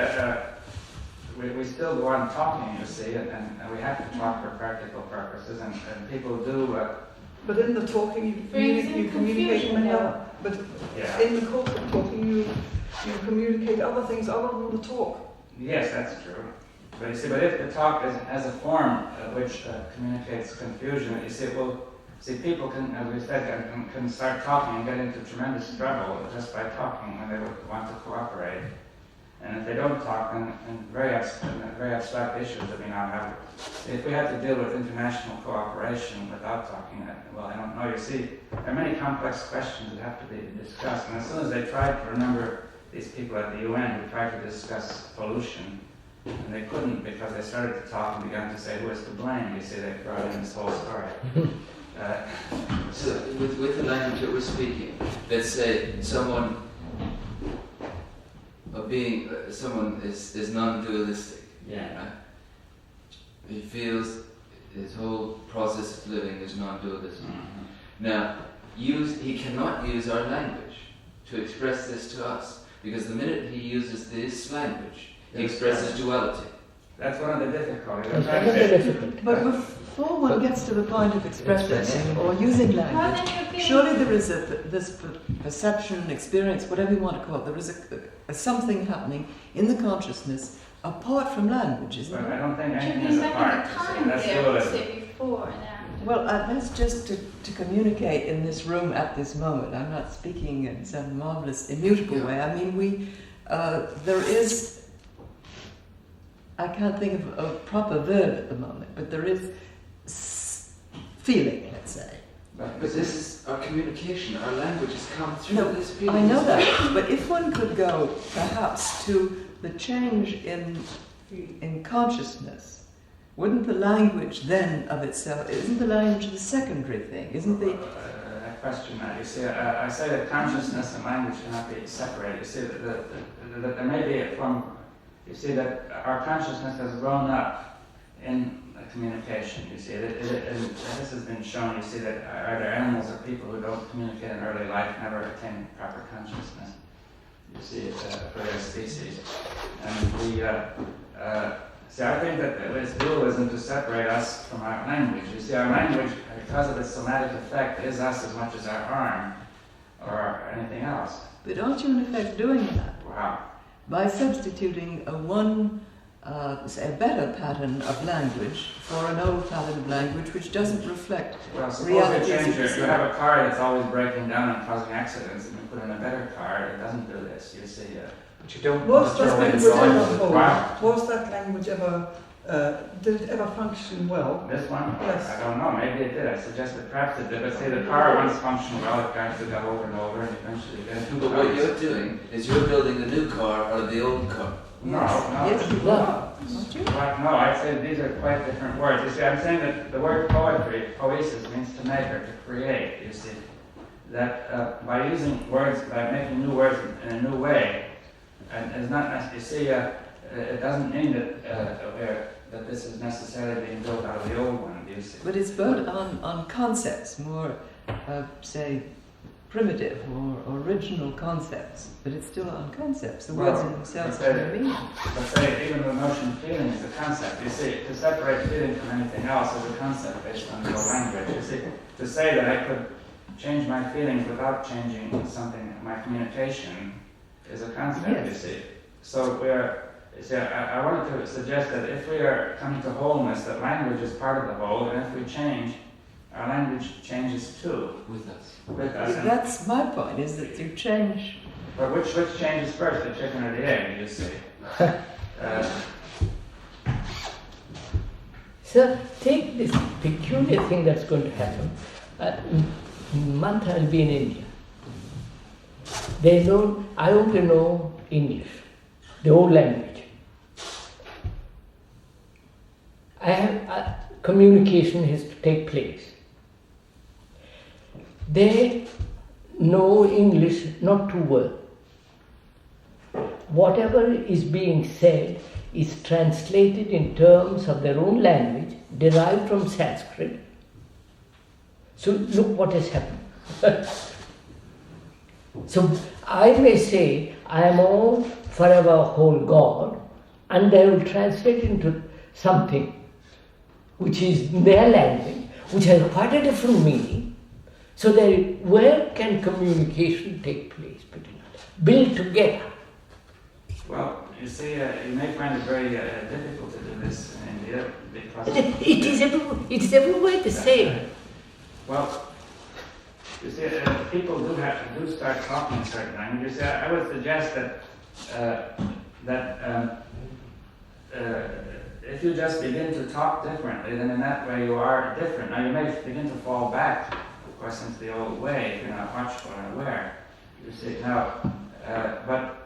we still go on talking, you see, and we have to talk for practical purposes, and people do... But in the talking, you communicate many other... But in the course of talking, you communicate other things other than the talk. Yes, that's true. But you see, but if the talk has a form which communicates confusion, you see, it will See, people can, as we said, can start talking and get into tremendous trouble just by talking when they want to cooperate. And if they don't talk, then very abstract issues that we now have. If we had to deal with international cooperation without talking, well, I don't know. You see, there are many complex questions that have to be discussed. And as soon as they tried to remember these people at the UN who tried to discuss pollution, and they couldn't because they started to talk and began to say who is to blame. You see, they brought in this whole story. So, with the language that we're speaking, let's say someone is non-dualistic. Yeah. Right? He feels his whole process of living is non-dualistic. Mm-hmm. Now, he cannot use our language to express this to us, because the minute he uses this language, he expresses duality. That's one of the difficulties. But before one gets to the point of expressing or using language, surely there is this perception, experience, whatever you want to call it. There is a something happening in the consciousness apart from language, isn't But there? I don't think anything is apart. That's dualism. Before and after. Well, that's just to communicate in this room at this moment. I'm not speaking in some marvelous, immutable way. I mean, there is. I can't think of a proper verb at the moment, but there is feeling, let's say. But this is our communication. Our language has come through this feeling. I know that, but if one could go, perhaps, to the change in consciousness, wouldn't the language then of itself, isn't the language the secondary thing? Isn't the... I question that. You see, I say that consciousness and language cannot be separated. You see, that there may be a form... You see that our consciousness has grown up in communication. You see, and this has been shown. You see that are there animals or people who don't communicate in early life never attain proper consciousness. You see, for their species, and we see. I think that it's dualism to separate us from our language. You see, our language, because of its somatic effect, is us as much as our arm or anything else. But aren't you in effect doing that? Wow. By substituting a better pattern of language for an old pattern of language which doesn't reflect reality. You have a car that's always breaking down and causing accidents, and you put in a better car that doesn't do this. You see, but you don't. Was that language ever Wow. Was that language ever? Did it ever function well? This one? Yes. I don't know. Maybe it did. I suggested perhaps it did. But say the car once functioned well, it got to go over and over, and eventually get. But what you're doing is you're building the new car out of the old car. No. Yes, you are. Aren't you? No, I'd say these are quite different words. You see, I'm saying that the word poetry, poesis, means to make or to create. You see, that by using words, by making new words in a new way, and is not necessarily. You see, it doesn't mean that this is necessarily being built out of the old one. You see, But it's built on concepts, more, say, primitive or original concepts. But it's still on concepts. The words in themselves have no meaning. But say, even the notion of feeling is a concept. You see, to separate feeling from anything else is a concept based on your language. You see, to say that I could change my feelings without changing something, my communication, is a concept, Yes. you see. So I wanted to suggest that if we are coming to wholeness, that language is part of the whole, and if we change, our language changes too. With us. And That's my point, is that you change. but which changes first, the chicken or the egg, you see? So take this peculiar thing that's going to happen. Month I'll be in India. I only know English, the old language. Communication has to take place. They know English not too well. Whatever is being said is translated in terms of their own language, derived from Sanskrit. So look what has happened. So I may say, I am all forever whole God, and they will translate into something which is their language, which has quite a different meaning. So where can communication take place between us? Build together. Well, you see, you may find it very difficult to do this in India because It is everywhere the same. Well, you see, people do start talking a certain language. You see, I would suggest that if you just begin to talk differently, then in that way you are different. Now you may begin to fall back, of course, into the old way if you're not watchful and aware. You see, now, but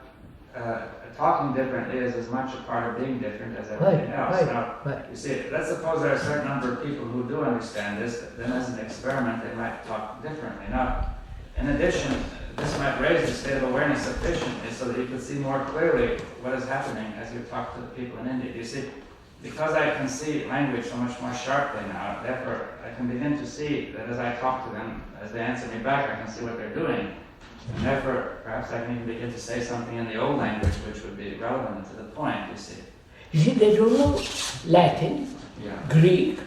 talking differently is as much a part of being different as everything else. Now, you see, let's suppose there are a certain number of people who do understand this, then as an experiment they might talk differently. Now, in addition, this might raise the state of awareness sufficiently so that you can see more clearly what is happening as you talk to the people in India. You see, because I can see language so much more sharply now, therefore I can begin to see that as I talk to them, as they answer me back, I can see what they're doing. And therefore, perhaps I can even begin to say something in the old language which would be relevant to the point, you see. You see, they don't know Latin, Greek.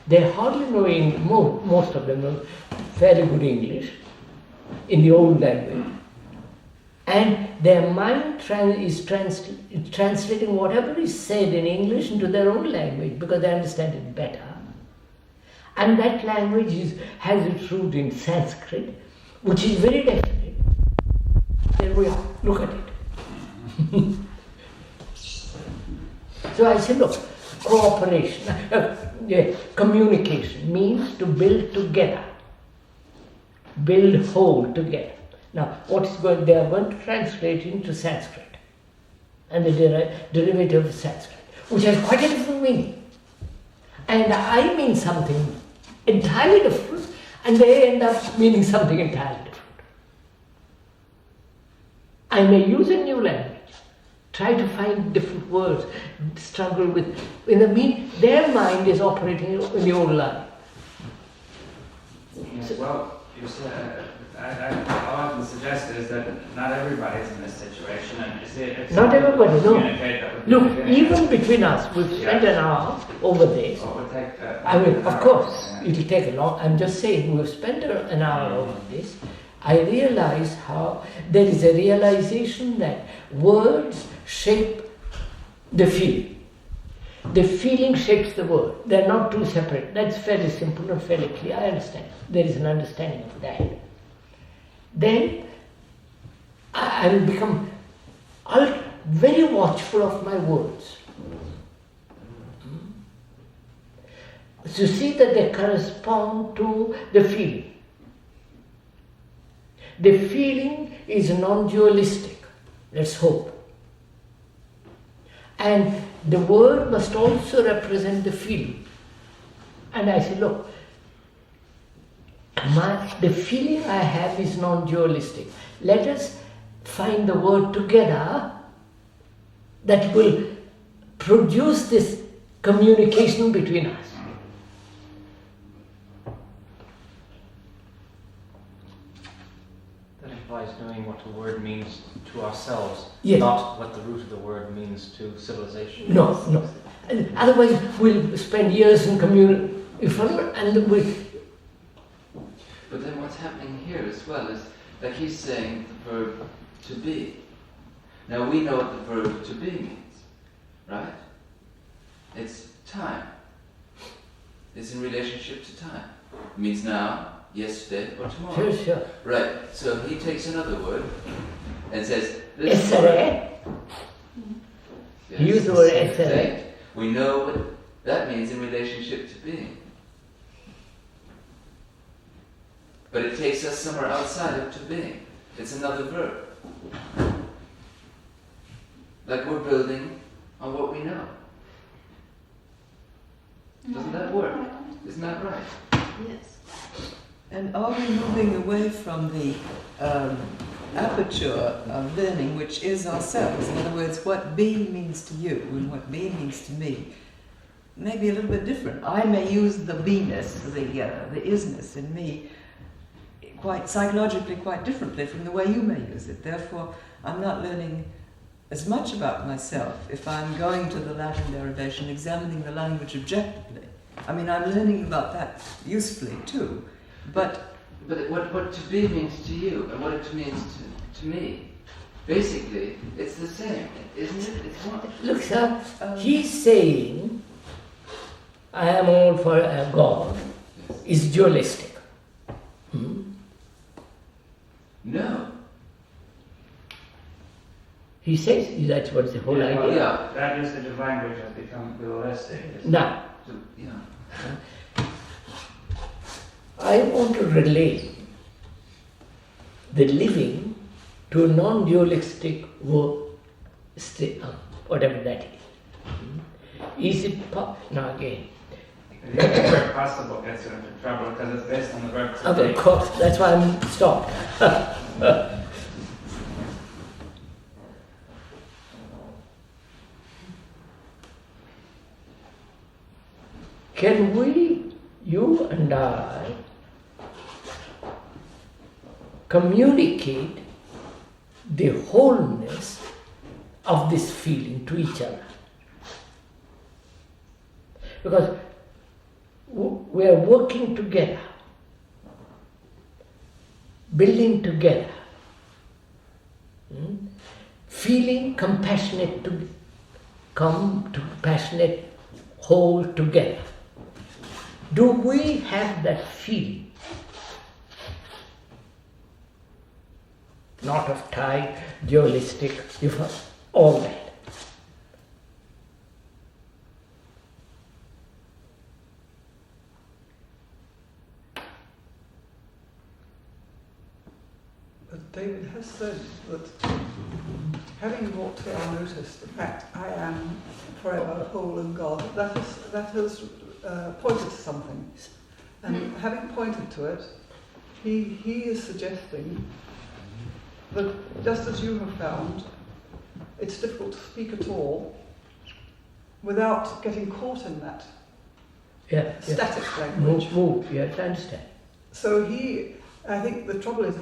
They hardly know English. Most of them know fairly good English in the old language. And their mind is translating whatever is said in English into their own language because they understand it better. And that language has its root in Sanskrit, which is very definite. There we are, look at it. So I say, look, cooperation, communication means to build together, build whole together. Now, they are going to translate into Sanskrit, and the derivative of Sanskrit, which has quite a different meaning. And I mean something entirely different, and they end up meaning something entirely different. I may use a new language, try to find different words, struggle with, their mind is operating in the old line. Yes, well, you said, all I can suggest is that not everybody is in this situation, and you see, it's not everybody, no. Look, even between us, we've spent an hour over this. Oh, it would take, of course, it'll take a long. I'm just saying, we've spent an hour over this. I realize how there is a realization that words shape the feeling. The feeling shapes the word. They're not two separate. That's fairly simple and fairly clear. I understand. There is an understanding of that. Then I will become very watchful of my words. To see that they correspond to the feeling. The feeling is non-dualistic. Let's hope. And the word must also represent the feeling. And I say, look, the feeling I have is non-dualistic. Let us find the word together that will produce this communication between us. That implies knowing what the word means to ourselves, yes. Not what the root of the word means to civilization. No. Otherwise, we'll spend years in and we'll. But then what's happening here as well is, like he's saying the verb to be. Now we know what the verb to be means, right? It's time. It's in relationship to time. It means now, yesterday, or tomorrow. Sure. Right, so he takes another word and says, this word. Yes, use the word assert. We know what that means in relationship to being. But it takes us somewhere outside of to being. It's another verb. Like we're building on what we know. Doesn't that work? Isn't that right? Yes. And are we moving away from the aperture of learning, which is ourselves? In other words, what being means to you and what being means to me may be a little bit different. I may use the beingness, the isness in me, quite psychologically quite differently from the way you may use it. Therefore, I'm not learning as much about myself if I'm going to the Latin derivation, examining the language objectively. I mean, I'm learning about that usefully too, but what to be means to you and what it means to me, basically, it's the same, isn't it? It's one. Look, sir, he's saying, I am all for God. is dualistic. No. He says that's what's the whole idea. Yeah. That usage of language has become dualistic. Now, Yeah. I want to relate the living to a non-dualistic whatever that is. Is it now again? The word possible gets you into trouble because it's based on the verb to be. Of course, that's why I'm stopped. Can we, you and I, communicate the wholeness of this feeling to each other? Because we are working together, building together, feeling compassionate to come to passionate whole together. Do we have that feeling? Not of type, dualistic, all that. But David has said that having brought to our notice the fact I am forever whole in God, that has pointed to something. And having pointed to it, he is suggesting that just as you have found, it's difficult to speak at all without getting caught in that static language. Move, yes, I understand. So I think the trouble is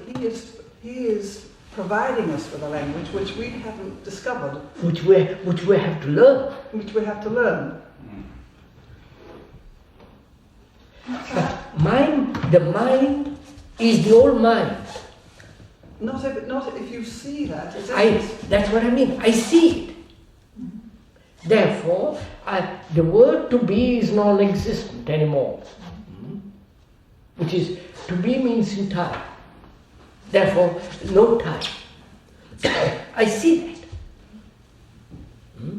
he is providing us with a language which we haven't discovered. Which we have to learn. Which we have to learn. The mind is the old mind. Not if you see that. That's what I mean. I see it. Therefore, the word to be is non-existent anymore. Which is, to be means in time. Therefore, no time. I see that.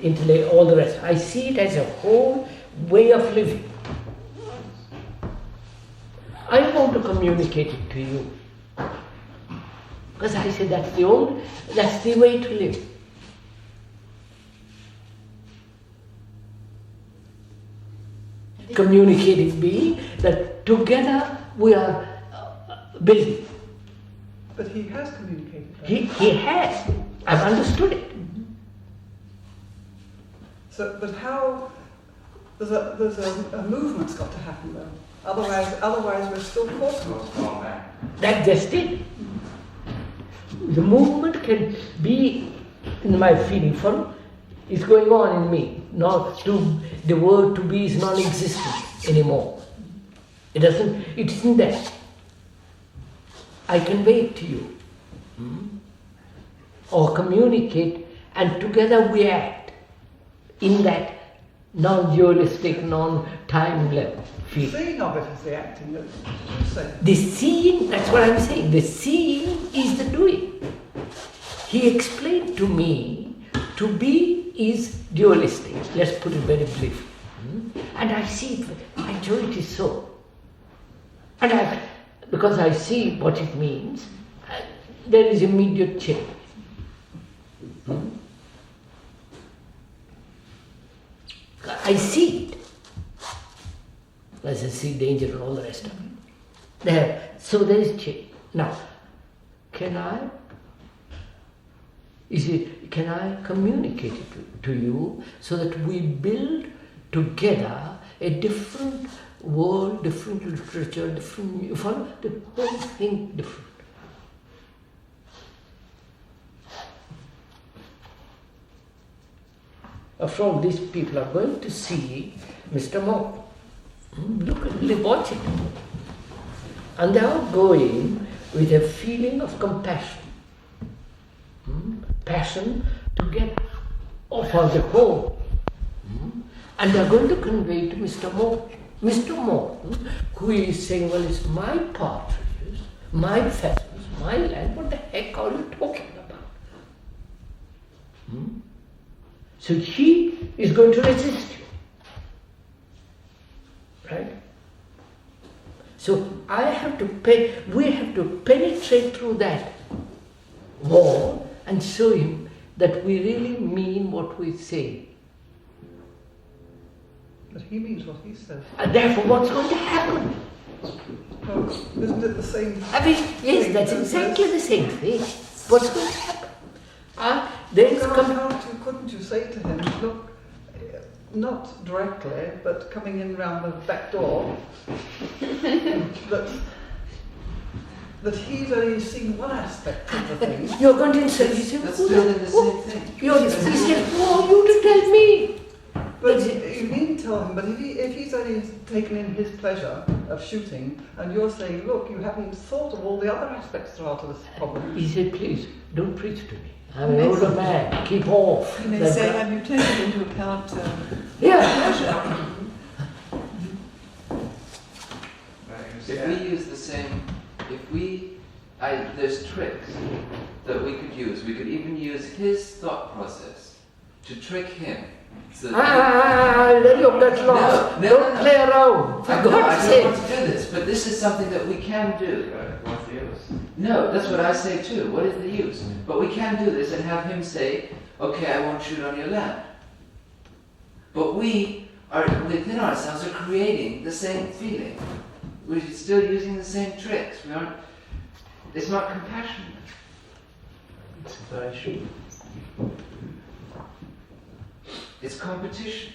Intellect, all the rest. I see it as a whole way of living. I want to communicate it to you. Because I say that's the way to live. Communicating being that together we are building. But he has communicated that. He has. I've understood it. So, but how? There's a movement's got to happen though. Otherwise we're still caught. That's just it. The movement can be in my feeling is going on in me. The word to be is non-existent anymore. It isn't there. I convey it to you. Or communicate, and together we act in that non-dualistic, non-time level feeling. The seeing of it is the acting that you say. The seeing, that's what I'm saying. The seeing is the doing. He explained to me, to be is dualistic. Let's put it very briefly. And I see it, majority so. And because I see what it means, there is immediate change. I see it. As I see danger and all the rest of it. So there is change. Now, can I communicate it to you so that we build together a different world, different literature, you follow? The whole thing different. After all, these people are going to see Mr. Moore. Watch it. And they are going with a feeling of compassion. Passion together, or for the whole. And they are going to convey to Mr. Moore Mr. Morton, who is saying, well, it's my partridges, my pheasants, my land, what the heck are you talking about? So he is going to resist you. Right? So we have to penetrate through that wall and show him that we really mean what we say. But he means what he says. And therefore what's going to happen? Well, isn't it the same Yes, that's exactly the same thing. What's going to happen? Couldn't you say to him, look, not directly, but coming in round the back door, that he's only seen one aspect of the thing. You're going to insult him. That's still in the same thing. He said, who are you to tell me? But you needn't tell him, but if he's only taken in his pleasure of shooting, and you're saying, look, you haven't thought of all the other aspects there are to this problem. He said, please, don't preach to me. I'm an older man, keep off. You may say, have you taken into account pleasure? If we use the same, there's tricks that we could use. We could even use his thought process to trick him. So that's lost. Don't play around. I don't want to do this, but this is something that we can do. What's the use? No, that's what I say too. What is the use? But we can do this and have him say, okay, I won't shoot on your land. But we are, within ourselves, are creating the same feeling. We're still using the same tricks. It's not compassion. It's separation. It's competition.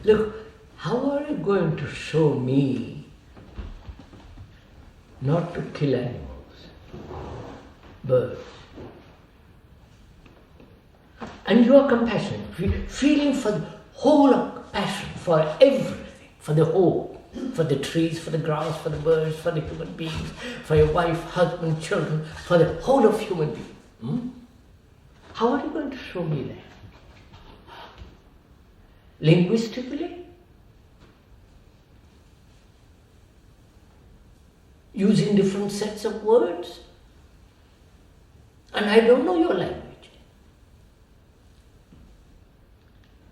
Look, how are you going to show me not to kill animals, birds? And you are compassionate, feeling for the whole of passion, for everything, for the whole, for the trees, for the grass, for the birds, for the human beings, for your wife, husband, children, for the whole of human beings. How are you going to show me that? Linguistically? Using different sets of words? And I don't know your language.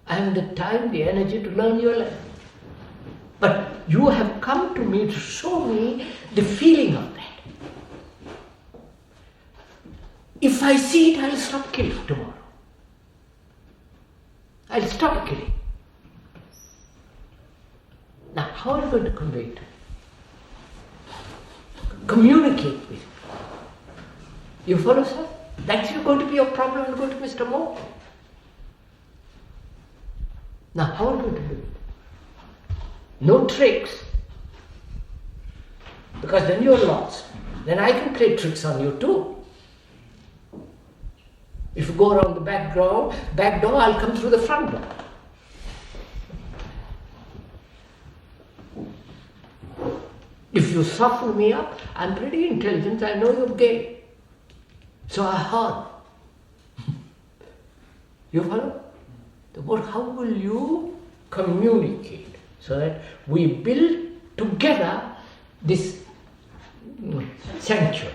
I have the time, the energy to learn your language. But you have come to me to show me the feeling of that. If I see it, I'll stop killing tomorrow. I'll stop killing. Now, how are you going to convey it? Communicate with it. You follow, sir? That's going to be your problem and go to Mr. Moore. Now, how are you going to do it? No tricks. Because then you're lost. Then I can play tricks on you too. If you go around the back door, I'll come through the front door. If you soften me up, I'm pretty intelligent, I know you're gay. So I heard. You follow? How will you communicate so that we build together this sanctuary?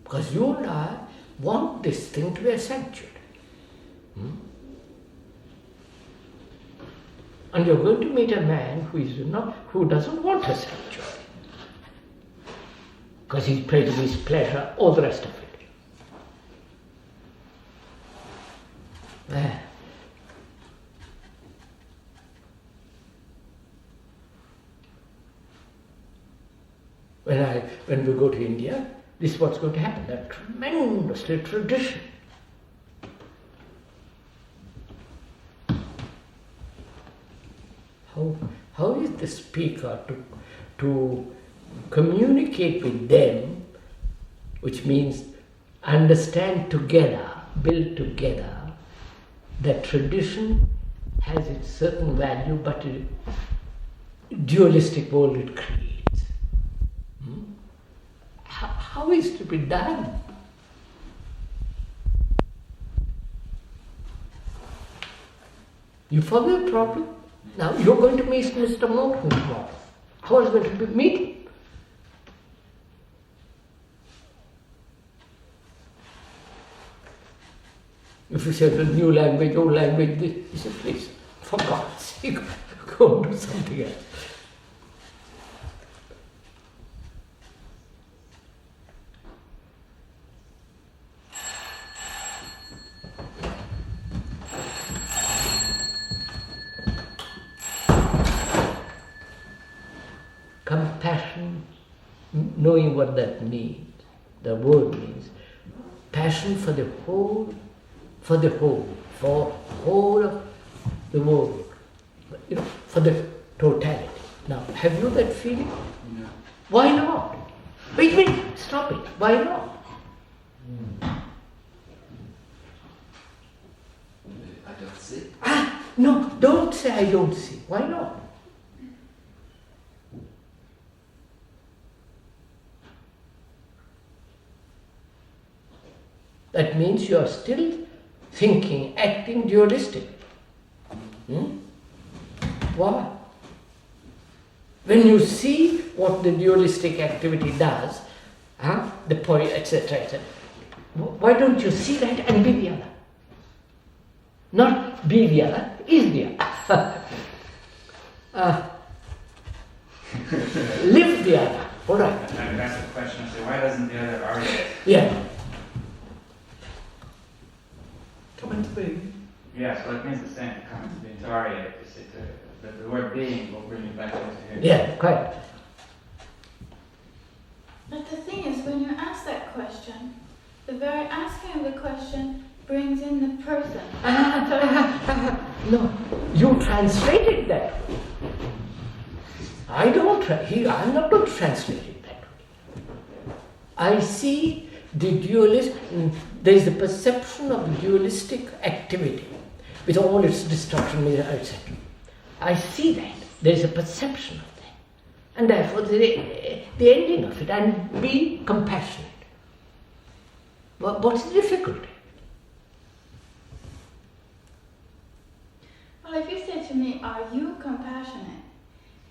Because you and I want this thing to be a sanctuary. And you're going to meet a man who doesn't want a sanctuary. Because he's prejudice, pleasure, all the rest of it. When we go to India, this is what's going to happen. They're tremendously tradition. How is the speaker to communicate with them, which means understand together, build together, that tradition has its certain value, but a dualistic world it creates. How How is it to be done? You follow the problem? Now you're going to meet Mr. Morton tomorrow. How is it going to meet him? If you say the new language, old language, this, you say, please, for God's sake, go and do something else. Compassion, knowing what that means, the word means, passion for the whole of the world, for the totality. Now, have you that feeling? No. Why not? Wait, stop it. Why not? I don't see. No, don't say I don't see. Why not? That means you are still thinking, acting dualistic. Why? When you see what the dualistic activity does, the point, etc., etc., why don't you see that and be the other? Not be the other, is the other. Live the other. All right. And that's the question. I say, why doesn't the other orientate? Yeah. Come into being. Yeah, so it means the same. Come into being, to orientate. You see, the word being will bring you back into here. Yeah, quite. But the thing is, when you ask that question, the very asking of the question brings in the person. No, you translated that. I'm not going to translate it that way. I see the dualist, there is a perception of the dualistic activity with all its destruction, etc. I see that. There is a perception of that. And therefore the ending of it, and be compassionate. What's the difficulty? Well, if you say to me, are you compassionate?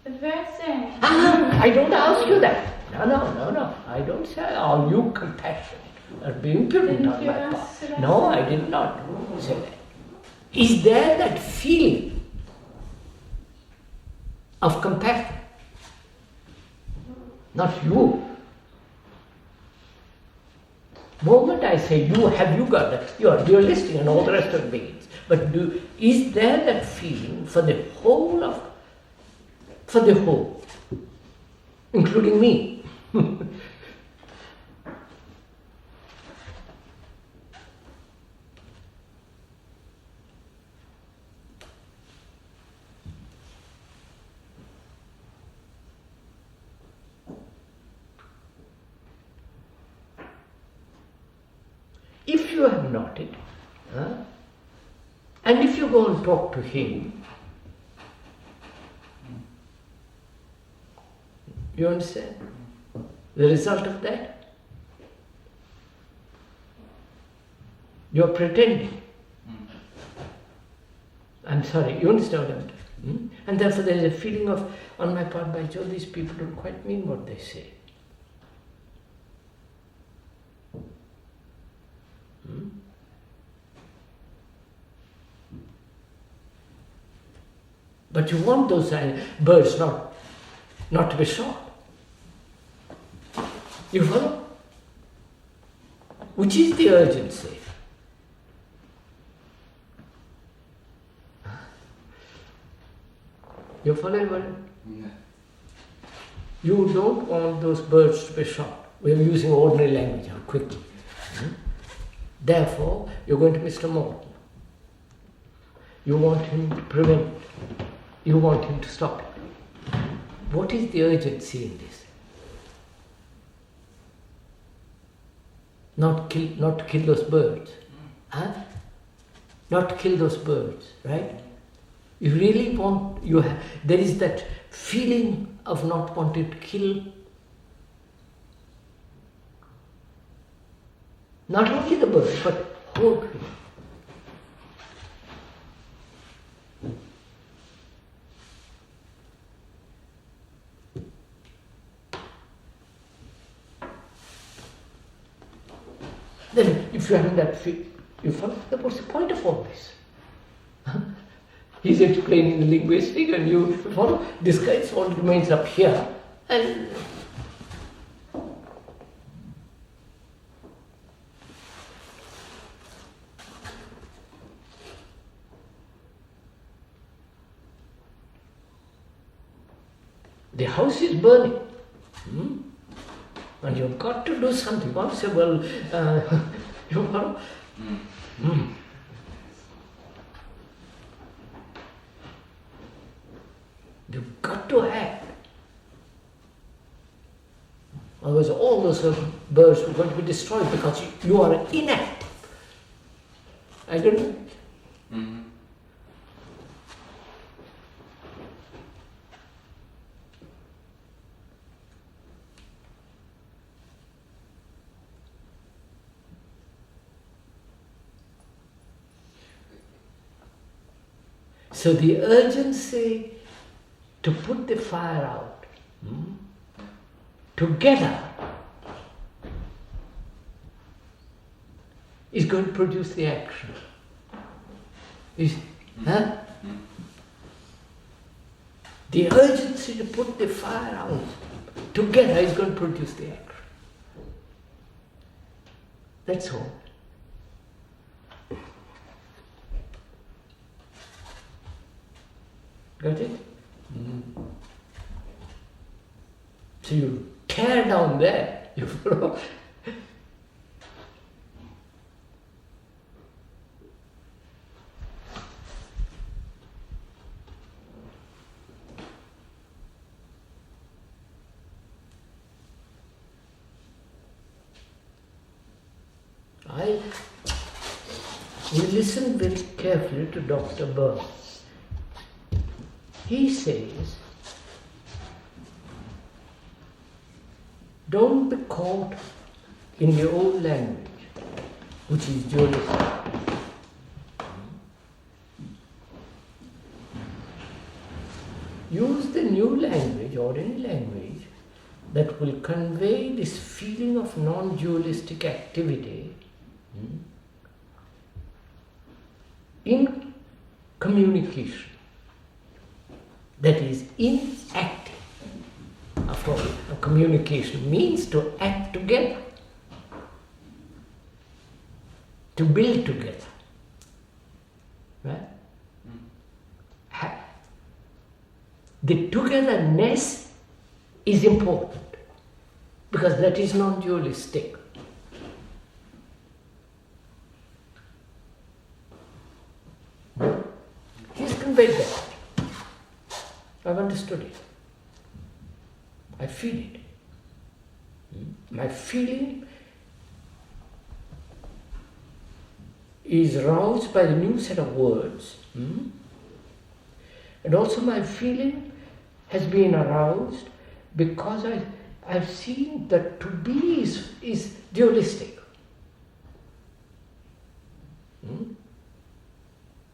The very thing... I don't ask you that. No. I don't say, are you compassionate? That would be impudent on my part. No, I did not say that. Is there that feeling of compassion? Not you. Moment I say you, have you got that? You are dualistic and all the rest of the beings. But is there that feeling for the whole, including me? If you have not it, and if you go and talk to him, you understand? The result of that? You're pretending. I'm sorry, you understand what I'm saying? And therefore there is a feeling of, on my part, by Jove, these people don't quite mean what they say. But you want those birds not to be shot. You follow? Which is the urgency? You follow what? Yeah. You don't want those birds to be shot. We are using ordinary language now, quickly. Therefore, you're going to Mr. Morton. You want him to prevent it. You want him to stop it. What is the urgency in this? Not to kill those birds. Not to kill those birds, right? You really want, there is that feeling of not wanting to kill Not only the bird, but whole creation. Then, if you haven't that feel, you follow, what's the point of all this? He's explaining the linguistic, and you follow, this guy all remains up here, and the house is burning. And you've got to do something. One say, well, you know, you've got to act. Otherwise, all those birds are going to be destroyed because you are inactive. I don't know. Mm-hmm. So the urgency to put the fire out together is going to produce the action. The urgency to put the fire out together is going to produce the action. That's all. Got it? So you tear down there, you follow. We listen very carefully to Dr. Bohm. He says, don't be caught in the old language, which is dualistic. Use the new language or any language that will convey this feeling of non-dualistic activity in communication. That is inactive. After all, communication means to act together, to build together. Right? The togetherness is important because that is non-dualistic. He's conveyed that. I've understood it. I feel it. My feeling is roused by the new set of words. And also my feeling has been aroused because I've seen that to be is dualistic.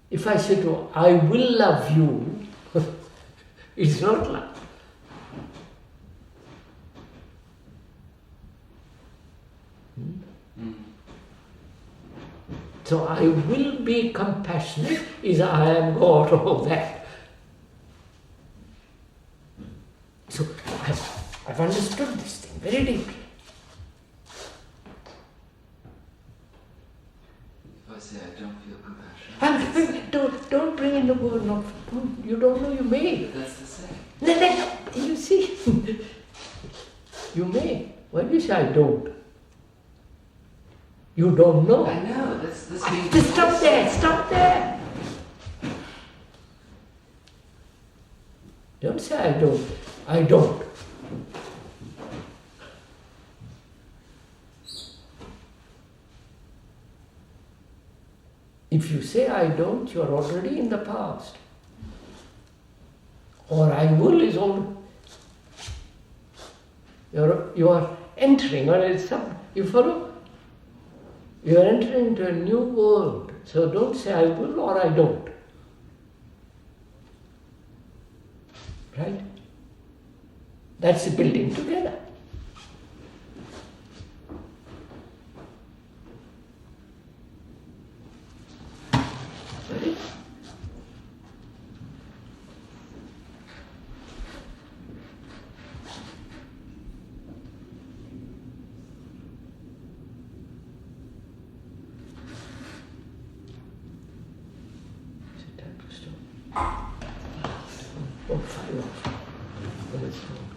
If I say to I will love you, it's not love. So I will be compassionate is I am God, all that. So I've understood this thing very deeply. If I say I don't feel compassion. Don't bring in the word not. You don't know, you may. That's the same. No, you see. You may. Why do you say I don't? You don't know. I know. That's Just stop there. Don't say I don't. I don't. If you say I don't, you are already in the past. Or I will is all. You are entering, or it's some. You follow? You are entering into a new world. So don't say I will or I don't. Right? That's the building together. Right? Is it time to stop? Oh, 5 off. What is wrong?